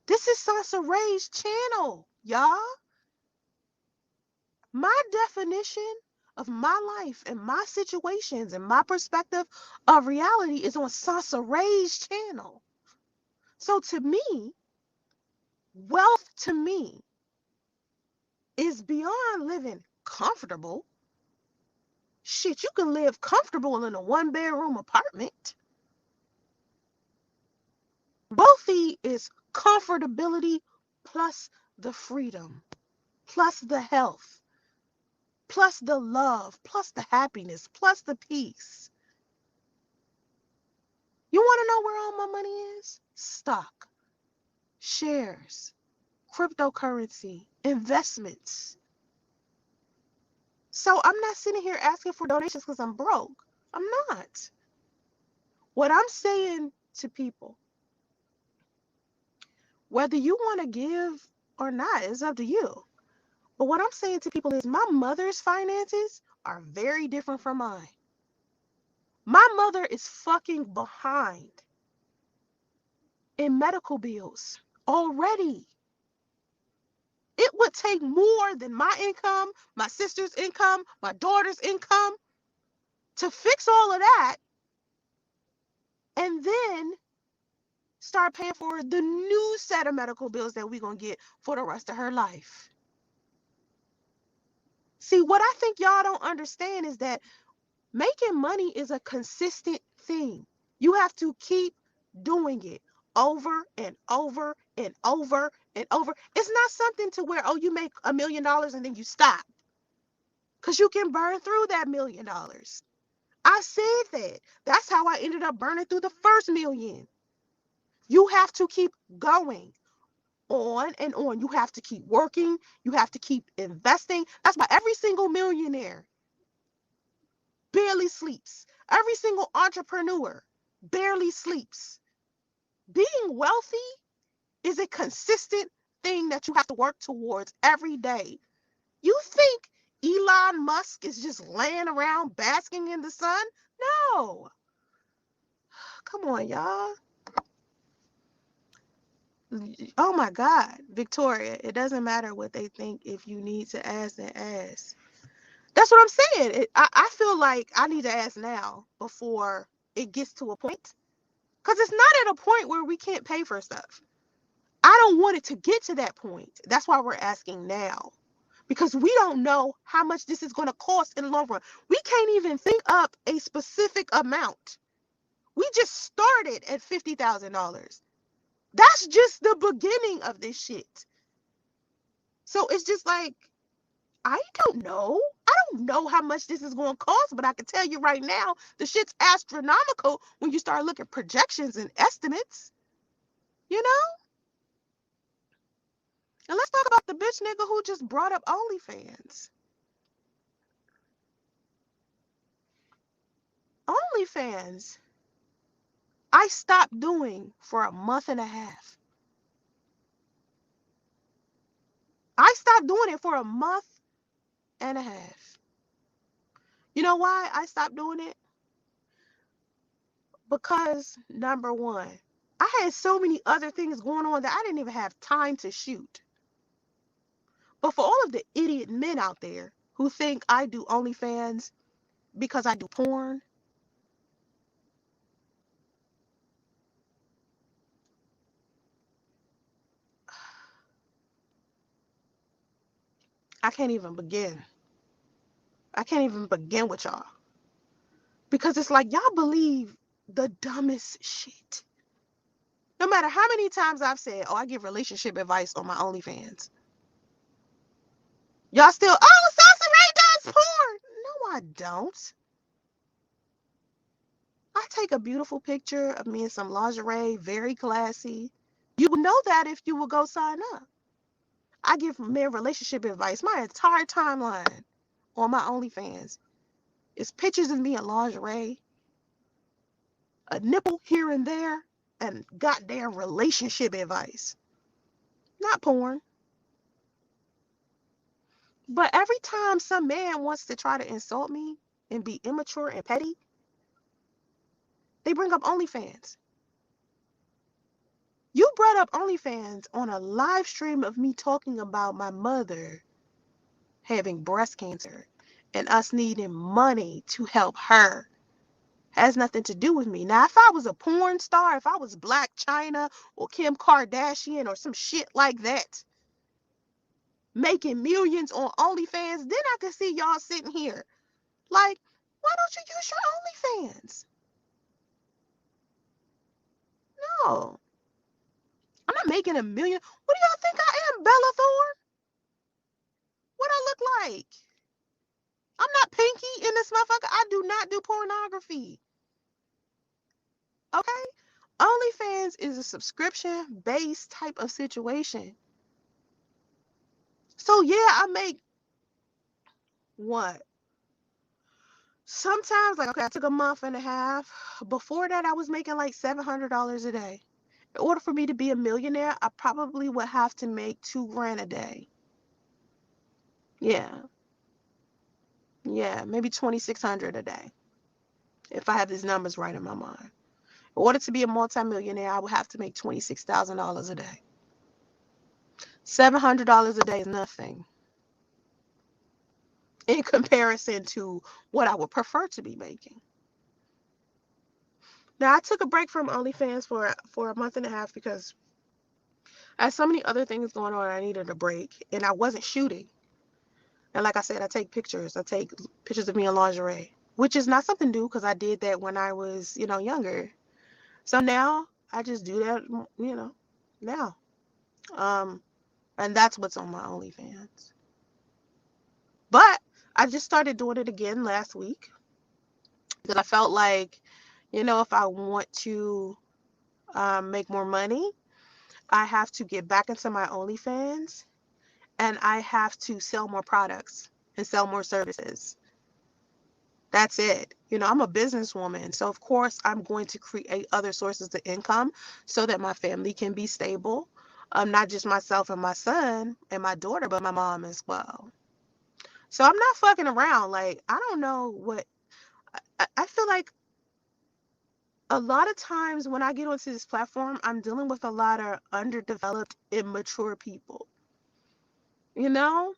This is Soncerae's channel, y'all. My definition of my life and my situations and my perspective of reality is on Soncerae's channel. So to me, wealth to me is beyond living comfortable. Shit, you can live comfortable in a 1-bedroom apartment. Wealthy is comfortability plus the freedom, plus the health, plus the love, plus the happiness, plus the peace. You want to know where all my money is? Stock, shares, cryptocurrency, investments. So I'm not sitting here asking for donations because I'm broke. I'm not. What I'm saying to people, whether you want to give or not, it's up to you. But what I'm saying to people is my mother's finances are very different from mine. My mother is fucking behind in medical bills already. It would take more than my income, my sister's income, my daughter's income to fix all of that and then start paying for the new set of medical bills that we're going to get for the rest of her life. See, what I think y'all don't understand is that making money is a consistent thing. You have to keep doing it over and over and over and over. It's not something to where, oh, you make $1 million and then you stop. Because you can burn through that $1 million. I said that. That's how I ended up burning through the first million. You have to keep going on and on. You have to keep working. You have to keep investing. That's why every single millionaire barely sleeps. Every single entrepreneur barely sleeps. Being wealthy is a consistent thing that you have to work towards every day. You think Elon Musk is just laying around basking in the sun? No. Come on, y'all. Oh my God, Victoria, it doesn't matter what they think. If you need to ask, then ask. That's what I'm saying. I feel like I need to ask now before it gets to a point. Because it's not at a point where we can't pay for stuff. I don't want it to get to that point. That's why we're asking now. Because we don't know how much this is going to cost in the long run. We can't even think up a specific amount. We just started at $50,000. That's just the beginning of this shit. So it's just like, I don't know. I don't know how much this is going to cost, but I can tell you right now, the shit's astronomical when you start looking at projections and estimates, you know? And let's talk about the bitch nigga who just brought up OnlyFans. OnlyFans, I stopped doing for a month and a half. I stopped doing it for a month and a half. You know why I stopped doing it? Because, number one, I had so many other things going on that I didn't even have time to shoot. But for all of the idiot men out there who think I do OnlyFans because I do porn, I can't even begin. I can't even begin with y'all. Because it's like y'all believe the dumbest shit. No matter how many times I've said, oh, I give relationship advice on my OnlyFans. Y'all still, oh, Soncerae does porn. No, I don't. I take a beautiful picture of me in some lingerie, very classy. You would know that if you would go sign up. I give men relationship advice. My entire timeline on my OnlyFans is pictures of me in lingerie, a nipple here and there, and goddamn relationship advice. Not porn. But every time some man wants to try to insult me and be immature and petty, they bring up OnlyFans. You brought up OnlyFans on a live stream of me talking about my mother having breast cancer and us needing money to help her. Has nothing to do with me. Now, if I was a porn star, if I was Black China or Kim Kardashian or some shit like that, making millions on OnlyFans, then I could see y'all sitting here. Like, why don't you use your OnlyFans? No. I'm not making a million. What do y'all think I am, Bella Thorne? What I look like? I'm not Pinky in this motherfucker. I do not do pornography. Okay? OnlyFans is a subscription-based type of situation. So yeah, I make what? Sometimes, like, okay, I took a month and a half. Before that, I was making like $700 a day. In order for me to be a millionaire, I probably would have to make $2,000 a day. Yeah. Yeah, maybe 2,600 a day. If I have these numbers right in my mind. In order to be a multimillionaire, I would have to make $26,000 a day. $700 a day is nothing in comparison to what I would prefer to be making. Now, I took a break from OnlyFans for a month and a half because I had so many other things going on. I needed a break, and I wasn't shooting. And like I said, I take pictures. I take pictures of me in lingerie, which is not something new because I did that when I was, younger. So now I just do that, now. And that's what's on my OnlyFans. But I just started doing it again last week because I felt like, if I want to make more money, I have to get back into my OnlyFans and I have to sell more products and sell more services. That's it. I'm a businesswoman. So, of course, I'm going to create other sources of income so that my family can be stable. Not just myself and my son and my daughter, but my mom as well. So I'm not fucking around. Like, I don't know what I feel like a lot of times when I get onto this platform, I'm dealing with a lot of underdeveloped, immature people. You know?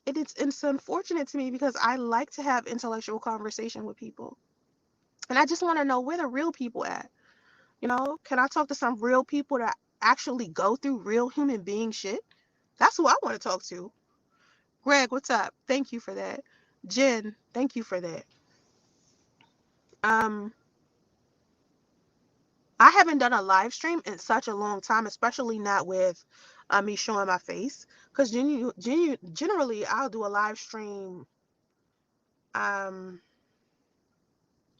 It's unfortunate to me because I like to have intellectual conversation with people. And I just want to know where the real people at. Can I talk to some real people that actually go through real human being shit? That's who I want to talk to. Greg, what's up? Thank you for that. Jen, thank you for that. Um, I haven't done a live stream in such a long time, especially not with me showing my face. Because generally, I'll do a live stream um,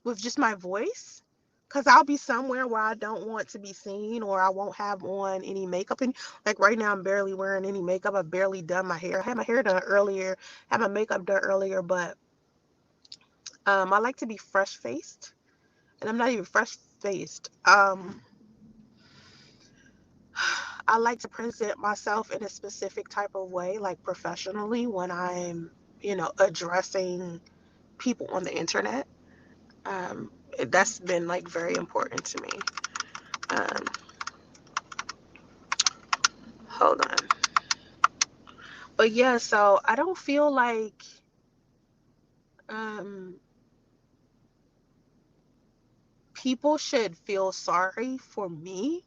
with just my voice. Because I'll be somewhere where I don't want to be seen, or I won't have on any makeup. And like right now, I'm barely wearing any makeup. I've barely done my hair. I had my hair done earlier, had my makeup done earlier, but I like to be fresh faced. And I'm not even fresh faced. I like to present myself in a specific type of way, like professionally, when I'm, addressing people on the internet. Um, that's been like very important to me. Um, Hold on. But yeah, so I don't feel like um, people should feel sorry for me.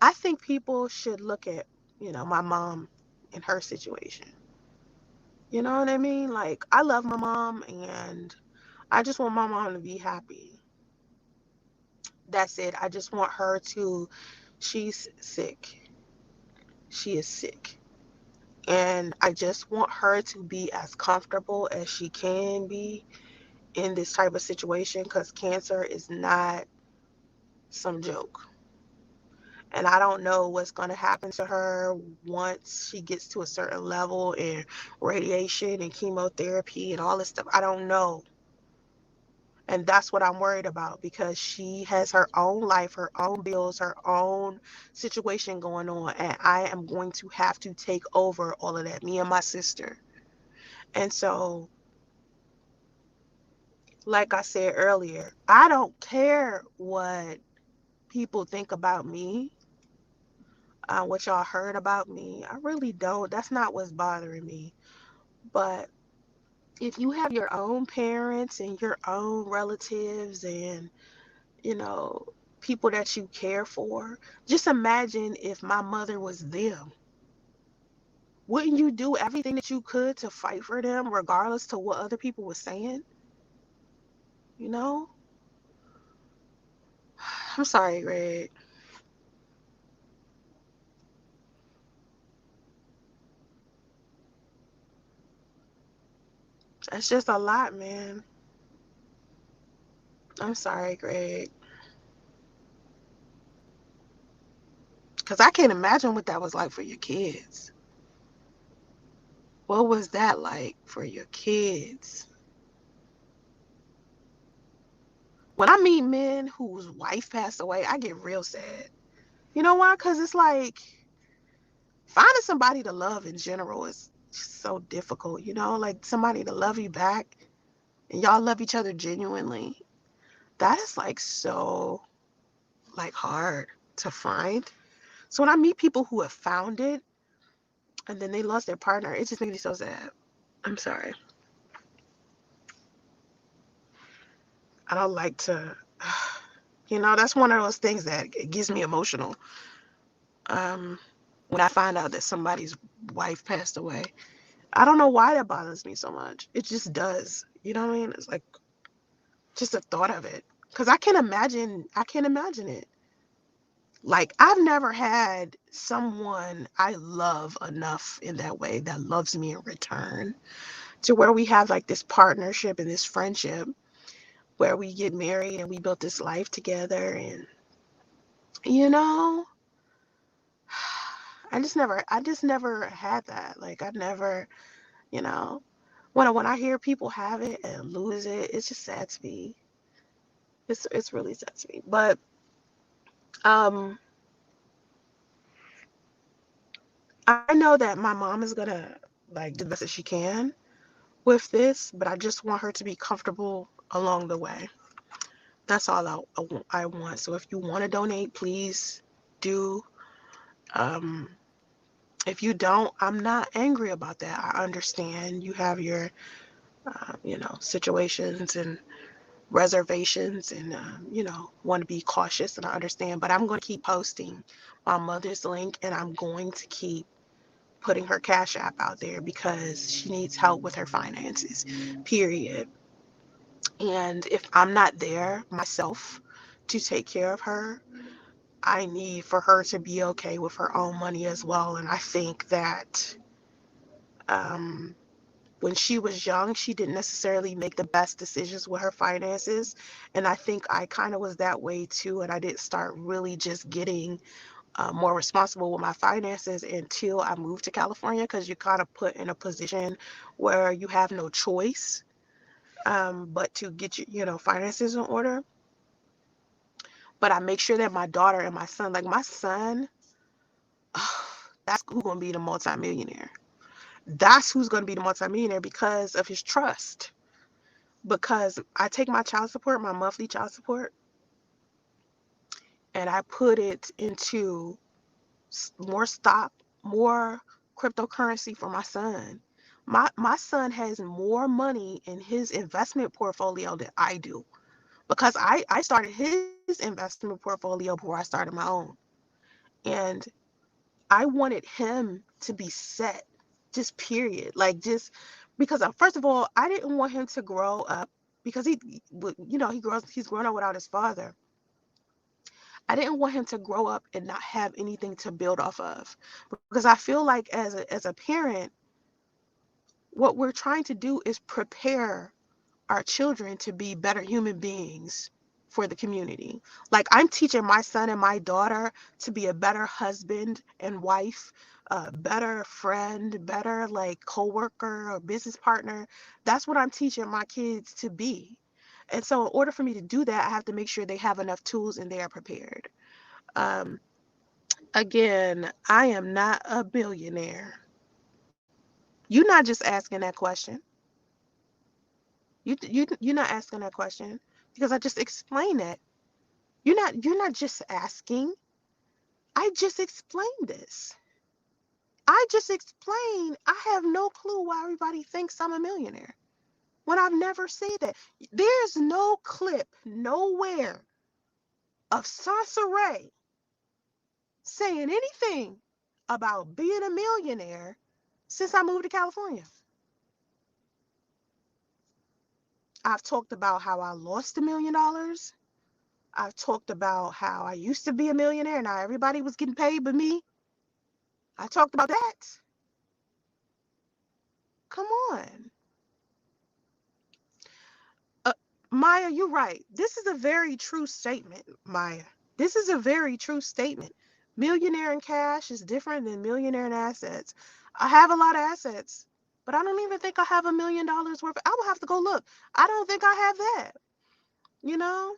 I think people should look at, my mom and her situation. You know what I mean? Like, I love my mom and I just want my mom to be happy. That's it. I just want her to, she's sick. She is sick. And I just want her to be as comfortable as she can be in this type of situation because cancer is not some joke. And I don't know what's going to happen to her once she gets to a certain level and radiation and chemotherapy and all this stuff. I don't know. And that's what I'm worried about because she has her own life, her own bills, her own situation going on. And I am going to have to take over all of that, me and my sister. And so, like I said earlier, I don't care what people think about me, what y'all heard about me. I really don't. That's not what's bothering me. But if you have your own parents and your own relatives and you know, people that you care for. Just imagine if my mother was them. Wouldn't you do everything that you could to fight for them, regardless to what other people were saying? You know? I'm sorry, Greg. That's just a lot, man. I'm sorry, Greg. Because I can't imagine what that was like for your kids. What was that like for your kids? When I meet men whose wife passed away, I get real sad. You know why? Because it's like, finding somebody to love in general is so difficult, like somebody to love you back and y'all love each other genuinely. That is like so like hard to find. So when I meet people who have found it and then they lost their partner, it just makes me so sad. I'm sorry. I don't like to, that's one of those things that it gets me emotional. Um, when I find out that somebody's wife passed away, I don't know why that bothers me so much. It just does. You know what I mean? It's like just the thought of it. Because I can't imagine it. Like, I've never had someone I love enough in that way that loves me in return to where we have like this partnership and this friendship where we get married and we built this life together. And, you know, I just never had that. Like, I never, you know, when I hear people have it and lose it, it's just sad to me. It's really sad to me. But, um, I know that my mom is gonna like do the best that she can with this, but I just want her to be comfortable along the way. That's all I want. So if you want to donate, please do. Um, if you don't, I'm not angry about that. I understand you have your, situations and reservations and, want to be cautious, and I understand. But I'm going to keep posting my mother's link, and I'm going to keep putting her Cash App out there because she needs help with her finances, period. And if I'm not there myself to take care of her. I need for her to be okay with her own money as well. And I think that um, when she was young, she didn't necessarily make the best decisions with her finances. And I think I kind of was that way too. And I didn't start really just getting more responsible with my finances until I moved to California, because you're kind of put in a position where you have no choice but to get your finances in order. But I make sure that my daughter and my son, like my son, that's who's going to be the multimillionaire. That's who's going to be the multimillionaire because of his trust. Because I take my child support, my monthly child support, and I put it into more stock, more cryptocurrency for my son. My son has more money in his investment portfolio than I do, because I started his investment portfolio before I started my own. And I wanted him to be set, just period. Like, just because first of all, I didn't want him to grow up, because he's grown up without his father. I didn't want him to grow up and not have anything to build off of, because I feel like as a parent, what we're trying to do is prepare our children to be better human beings for the community. Like, I'm teaching my son and my daughter to be a better husband and wife, a better friend, better like coworker or business partner. That's what I'm teaching my kids to be. And so in order for me to do that, I have to make sure they have enough tools and they are prepared. Um, Again, I am not a billionaire. You're not just asking that question. You're not asking that question because I just explained it. You're not just asking. I just explained this. I just explained I have no clue why everybody thinks I'm a millionaire when I've never said that. There's no clip nowhere of Soncerae saying anything about being a millionaire since I moved to California. I've talked about how I lost $1 million. I've talked about how I used to be a millionaire. Now everybody was getting paid but me. I talked about that. Come on. Uh, Maya, you're right. This is a very true statement, Maya. This is a very true statement. Millionaire in cash is different than millionaire in assets. I have a lot of assets, but I don't even think I have $1 million worth. I will have to go look. I don't think I have that. You know,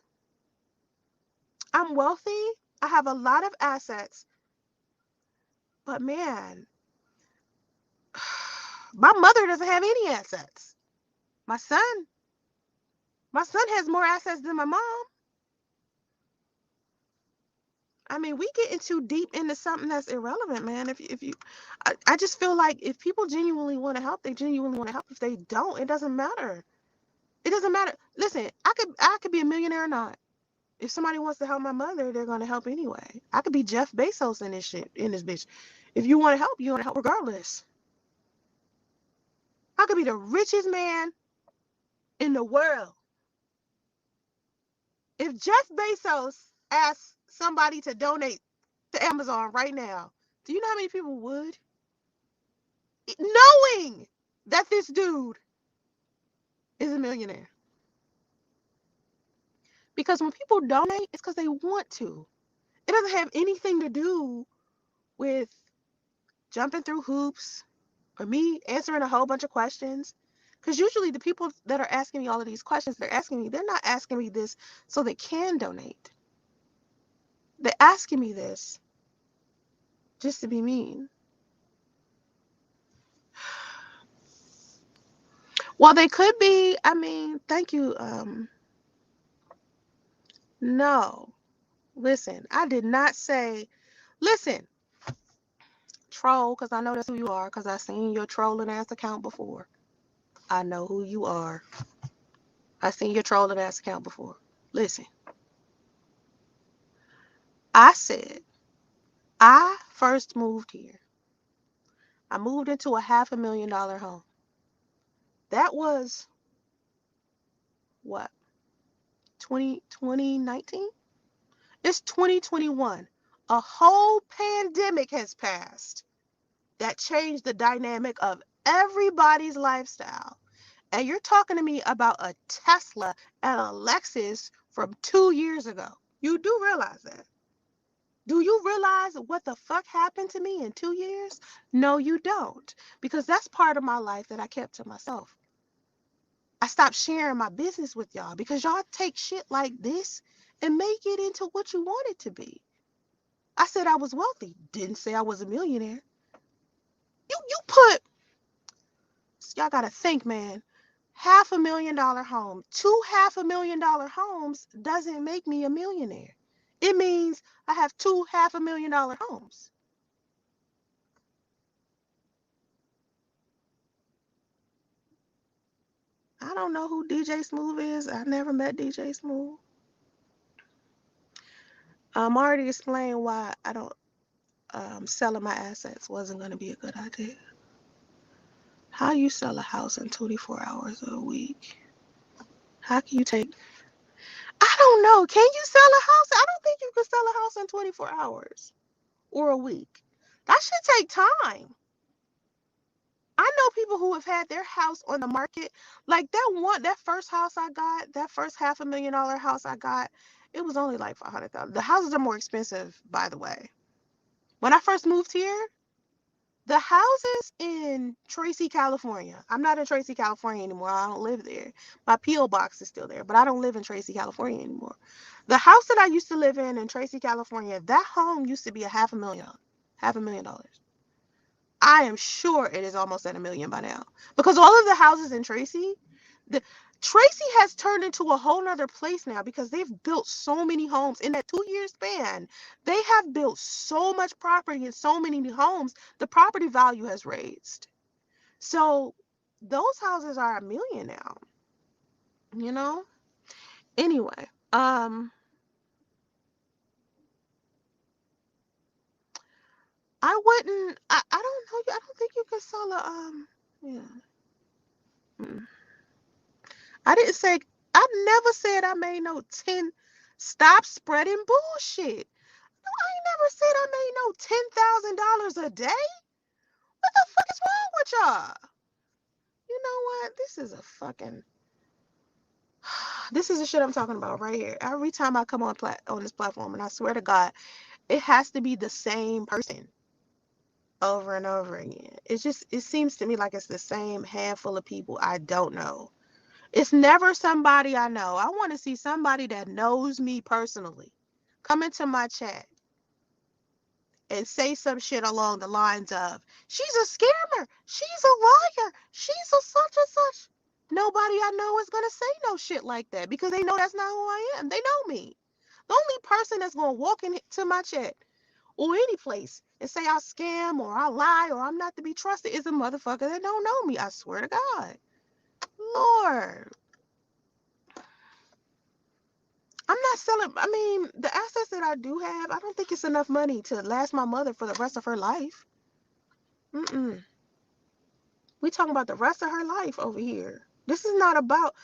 I'm wealthy. I have a lot of assets, but man, my mother doesn't have any assets. My son, my son has more assets than my mom. I mean, we getting too deep into something that's irrelevant, man. I just feel like if people genuinely want to help, they genuinely want to help. If they don't, it doesn't matter. It doesn't matter. Listen, I could be a millionaire or not. If somebody wants to help my mother, they're gonna help anyway. I could be Jeff Bezos in this shit, in this bitch. If you want to help, you want to help regardless. I could be the richest man in the world. If Jeff Bezos asked somebody to donate to Amazon right now, do you know how many people would? Knowing that this dude is a millionaire. Because when people donate, it's because they want to. It doesn't have anything to do with jumping through hoops or me answering a whole bunch of questions. Because usually the people that are asking me all of these questions, they're not asking me this so they can donate. They're asking me this just to be mean. Well, they could be, I mean, thank you. No. Listen, I did not say, listen, troll, because I know that's who you are, because I've seen your trolling ass account before. I know who you are. I've seen your trolling ass account before. Listen, I said, I first moved here. I moved into a $500,000 home. That was what, 2019? It's 2021. A whole pandemic has passed that changed the dynamic of everybody's lifestyle. And you're talking to me about a Tesla and a Lexus from 2 years ago. You do realize that. Do you realize what the fuck happened to me in 2 years? No, you don't. Because that's part of my life that I kept to myself. I stopped sharing my business with y'all because y'all take shit like this and make it into what you want it to be. I said I was wealthy. Didn't say I was a millionaire. You put, y'all gotta think, man. $500,000 home, two $500,000 homes doesn't make me a millionaire. It means I have two $500,000 homes. I don't know who DJ Smooth is. I never met DJ Smooth. I'm already explaining why I don't selling my assets wasn't going to be a good idea. How you sell a house in 24 hours a week? How can you take? I don't know. Can you sell a house? I don't think you can sell a house in 24 hours or a week. That should take time. I know people who have had their house on the market. Like that first house I got, that first $500,000 house I got, it was only like 500,000. The houses are more expensive, by the way. When I first moved here, the houses in Tracy, California. I'm not in Tracy, California anymore. I don't live there. My P.O. box is still there, but I don't live in Tracy, California anymore. The house that I used to live in Tracy, California, that home used to be $500,000. I am sure it is almost at $1 million by now. Because all of the houses in Tracy, Tracy has turned into a whole nother place now because they've built so many homes in that 2 year span. They have built so much property and so many homes. The property value has raised. So those houses are $1 million now. You know. Anyway, I wouldn't. I don't know. I don't think you could sell a Yeah. Mm. I didn't say. I never said I made no 10. Stop spreading bullshit. No, I ain't never said I made no $10,000 a day. What the fuck is wrong with y'all? You know what? This is a fucking. This is the shit I'm talking about right here. Every time I come on this platform, and I swear to God, it has to be the same person over and over again. It seems to me like it's the same handful of people I don't know. It's never somebody I know. I want to see somebody that knows me personally come into my chat and say some shit along the lines of, she's a scammer, she's a liar, she's a such and such. Nobody I know is going to say no shit like that because they know that's not who I am. They know me. The only person that's going to walk into my chat or any place and say I scam or I lie or I'm not to be trusted is a motherfucker that don't know me. I swear to God. Lord. I'm not selling. I mean, the assets that I do have, I don't think it's enough money to last my mother for the rest of her life. Mm-mm. We talking about the rest of her life over here. This is not about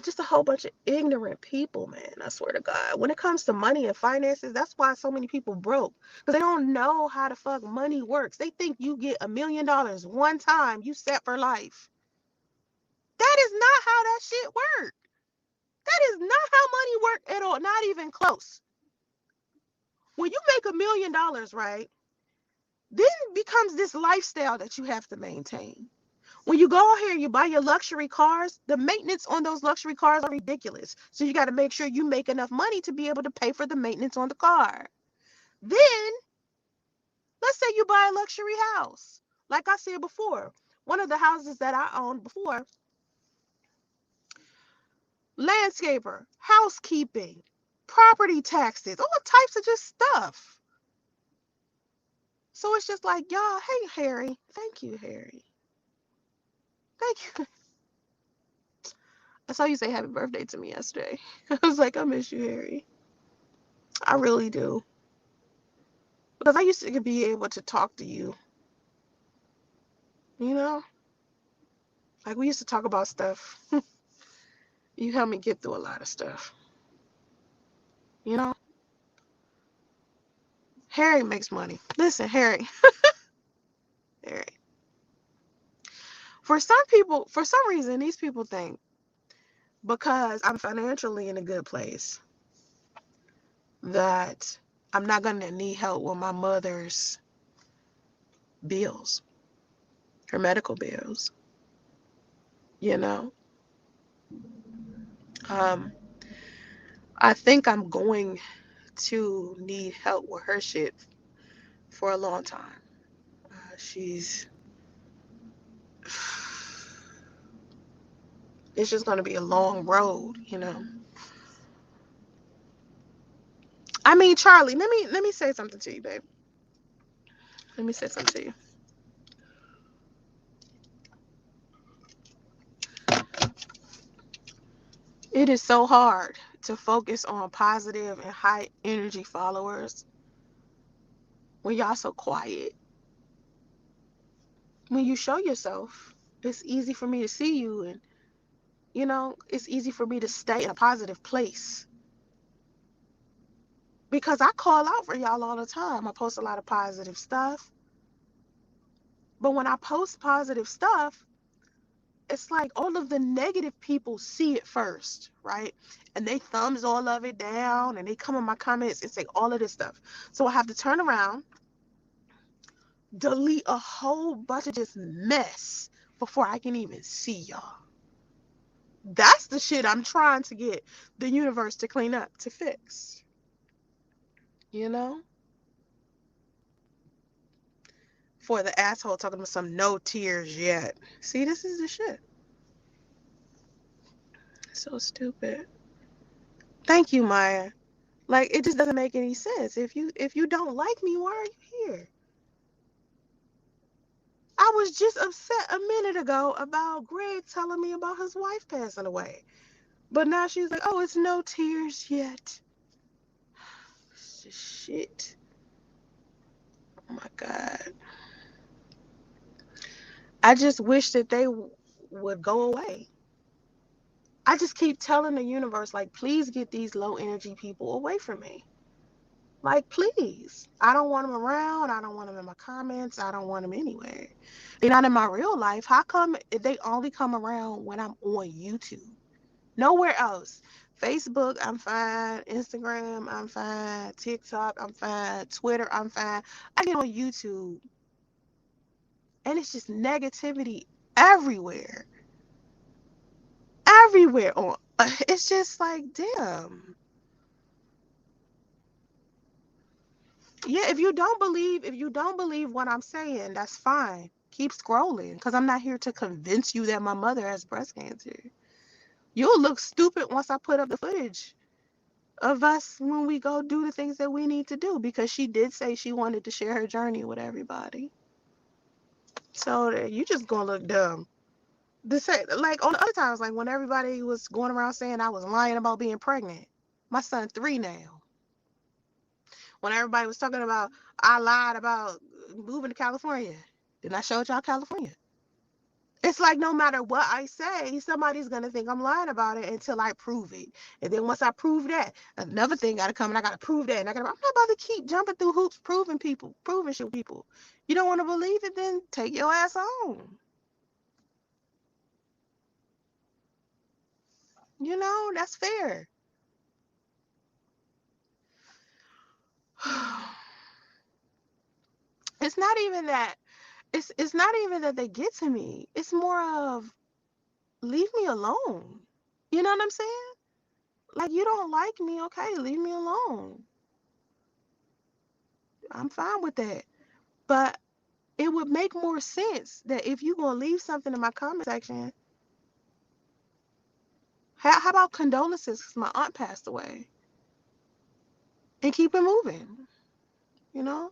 just a whole bunch of ignorant people, man. I swear to God. When it comes to money and finances, that's why so many people broke. Because they don't know how the fuck money works. They think you get $1 million one time, you set for life. That is not how that shit works. That is not how money works at all. Not even close. When you make $1 million, right? Then it becomes this lifestyle that you have to maintain. When you go out here and you buy your luxury cars, the maintenance on those luxury cars are ridiculous. So you got to make sure you make enough money to be able to pay for the maintenance on the car. Then, let's say you buy a luxury house. Like I said before, one of the houses that I owned before, landscaper, housekeeping, property taxes, all types of just stuff. So it's just like, y'all, hey, Harry. Thank you, Harry. Thank you. I saw you say happy birthday to me yesterday. I was like, I miss you, Harry. I really do. Because I used to be able to talk to you, you know? Like, we used to talk about stuff. You helped me get through a lot of stuff. You know, Harry makes money. Listen, Harry, Harry. For some people, for some reason, these people think because I'm financially in a good place that I'm not going to need help with my mother's bills, her medical bills, you know? Um, I think I'm going to need help with her shit for a long time. She's, it's just going to be a long road, you know? I mean, Charlie, let me say something to you, babe. Let me say something to you. It is so hard to focus on positive and high energy followers when y'all so quiet. When you show yourself, it's easy for me to see you, and it's easy for me to stay in a positive place because I call out for y'all all the time. I post a lot of positive stuff, but when I post positive stuff, it's like all of the negative people see it first, right? And they thumbs all of it down and they come in my comments and say all of this stuff. So I have to turn around, delete a whole bunch of just mess before I can even see y'all. That's the shit I'm trying to get the universe to clean up, to fix. You know? For the asshole talking about some no tears yet. See, this is the shit. So stupid. Thank you, Maya. Like, it just doesn't make any sense. If you don't like me, why are you here? I was just upset a minute ago about Greg telling me about his wife passing away. But now she's like, oh, it's no tears yet. It's just shit. Oh my God. I just wish that they would go away. I just keep telling the universe, like, please get these low energy people away from me. Like, please. I don't want them around. I don't want them in my comments. I don't want them anywhere. They're not in my real life. How come they only come around when I'm on YouTube? Nowhere else. Facebook, I'm fine. Instagram, I'm fine. TikTok, I'm fine. Twitter, I'm fine. I get on YouTube and it's just negativity everywhere. Everywhere on it's just like, damn. Yeah, if you don't believe what I'm saying, that's fine. Keep scrolling because I'm not here to convince you that my mother has breast cancer. You'll look stupid once I put up the footage of us when we go do the things that we need to do because she did say she wanted to share her journey with everybody. So you just gonna look dumb. The same, like on the other times, like when everybody was going around saying I was lying about being pregnant. My son 3 now. When everybody was talking about I lied about moving to California. Didn't I show y'all California? It's like no matter what I say, somebody's gonna think I'm lying about it until I prove it. And then once I prove that, another thing gotta come and I gotta prove that. And I'm not about to keep jumping through hoops proving shit people. You don't want to believe it, then take your ass home. That's fair. It's not even that it's not even that they get to me. It's more of leave me alone. You know what I'm saying? Like you don't like me, okay, leave me alone. I'm fine with that. But it would make more sense that if you're going to leave something in my comment section, how about condolences because my aunt passed away? And keep it moving, you know?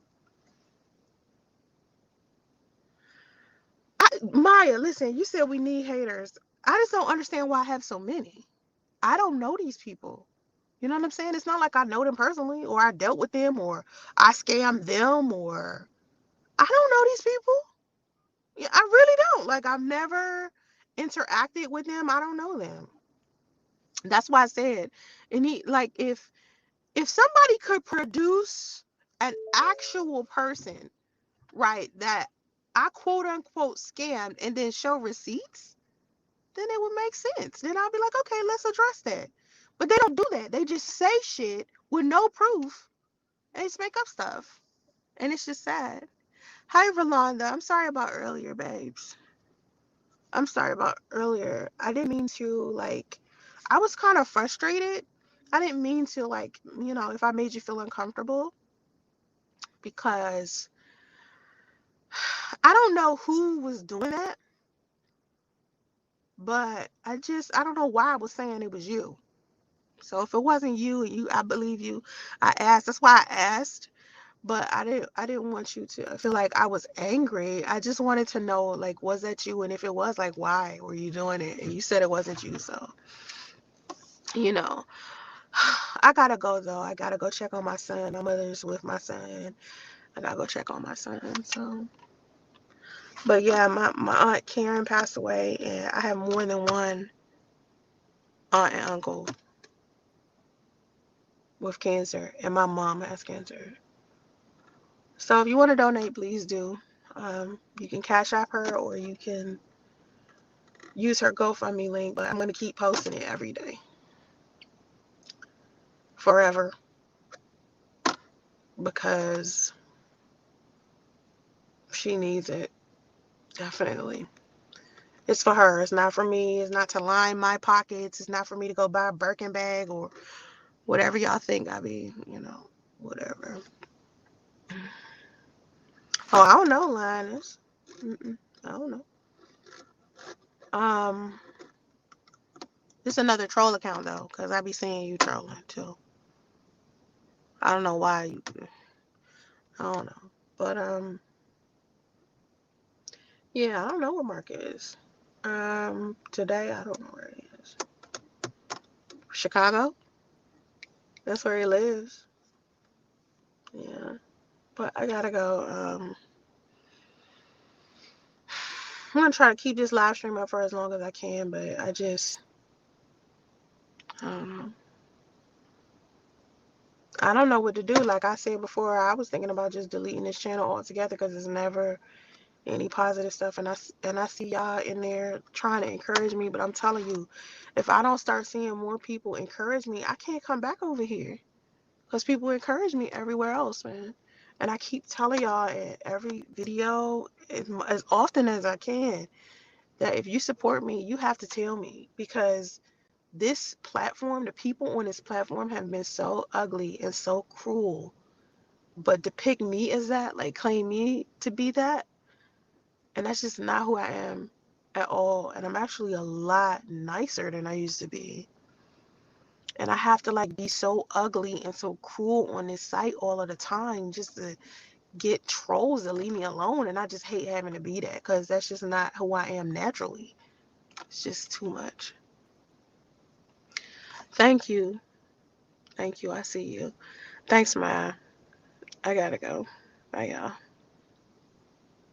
Maya, listen, you said we need haters. I just don't understand why I have so many. I don't know these people. You know what I'm saying? It's not like I know them personally or I dealt with them or I scammed them or I don't know these people. Yeah, I really don't. Like I've never interacted with them. I don't know them. That's why I said, like if If somebody could produce an actual person, right, that I quote unquote scammed and then show receipts, then it would make sense. Then I'll be like, okay, let's address that. But they don't do that. They just say shit with no proof and just make up stuff. And it's just sad. Hi, Rolanda. I'm sorry about earlier, babes. I'm sorry about earlier. I didn't mean to, like, I was kind of frustrated. I didn't mean to, like, if I made you feel uncomfortable, because I don't know who was doing that, but I don't know why I was saying it was you. So if it wasn't you, I believe you. I asked. That's why I asked. But I didn't want you to feel like I was angry. I just wanted to know, like, was that you? And if it was, like, why were you doing it? And you said it wasn't you. So, you know, I gotta go though. I gotta go check on my son. My mother's with my son. I gotta go check on my son. So, but yeah, my aunt Karen passed away, and I have more than one aunt and uncle with cancer, and my mom has cancer. So if you want to donate, please do. You can Cash App her, or you can use her GoFundMe link, but I'm going to keep posting it every day. Forever. Because she needs it. Definitely. It's for her. It's not for me. It's not to line my pockets. It's not for me to go buy a Birkin bag or whatever y'all think I be, whatever. Oh, I don't know, Linus. I don't know. It's another troll account though, because I be seeing you trolling too. I don't know why you. I don't know, but yeah, I don't know where Mark is. Today I don't know where he is. Chicago. That's where he lives. Yeah, but I gotta go. I'm gonna try to keep this live stream up for as long as I can, but I don't know. I don't know what to do. Like I said before, I was thinking about just deleting this channel altogether because it's never any positive stuff, and I see y'all in there trying to encourage me, but I'm telling you, if I don't start seeing more people encourage me, I can't come back over here because people encourage me everywhere else, man. And I keep telling y'all in every video as often as I can that if you support me, you have to tell me, because this platform, the people on this platform have been so ugly and so cruel, but to pick me as that, like claim me to be that, and that's just not who I am at all. And I'm actually a lot nicer than I used to be. And I have to like be so ugly and so cruel on this site all of the time just to get trolls to leave me alone. And I just hate having to be that, because that's just not who I am naturally. It's just too much. Thank you. Thank you. I see you. Thanks, Maya. I gotta go. Bye, y'all.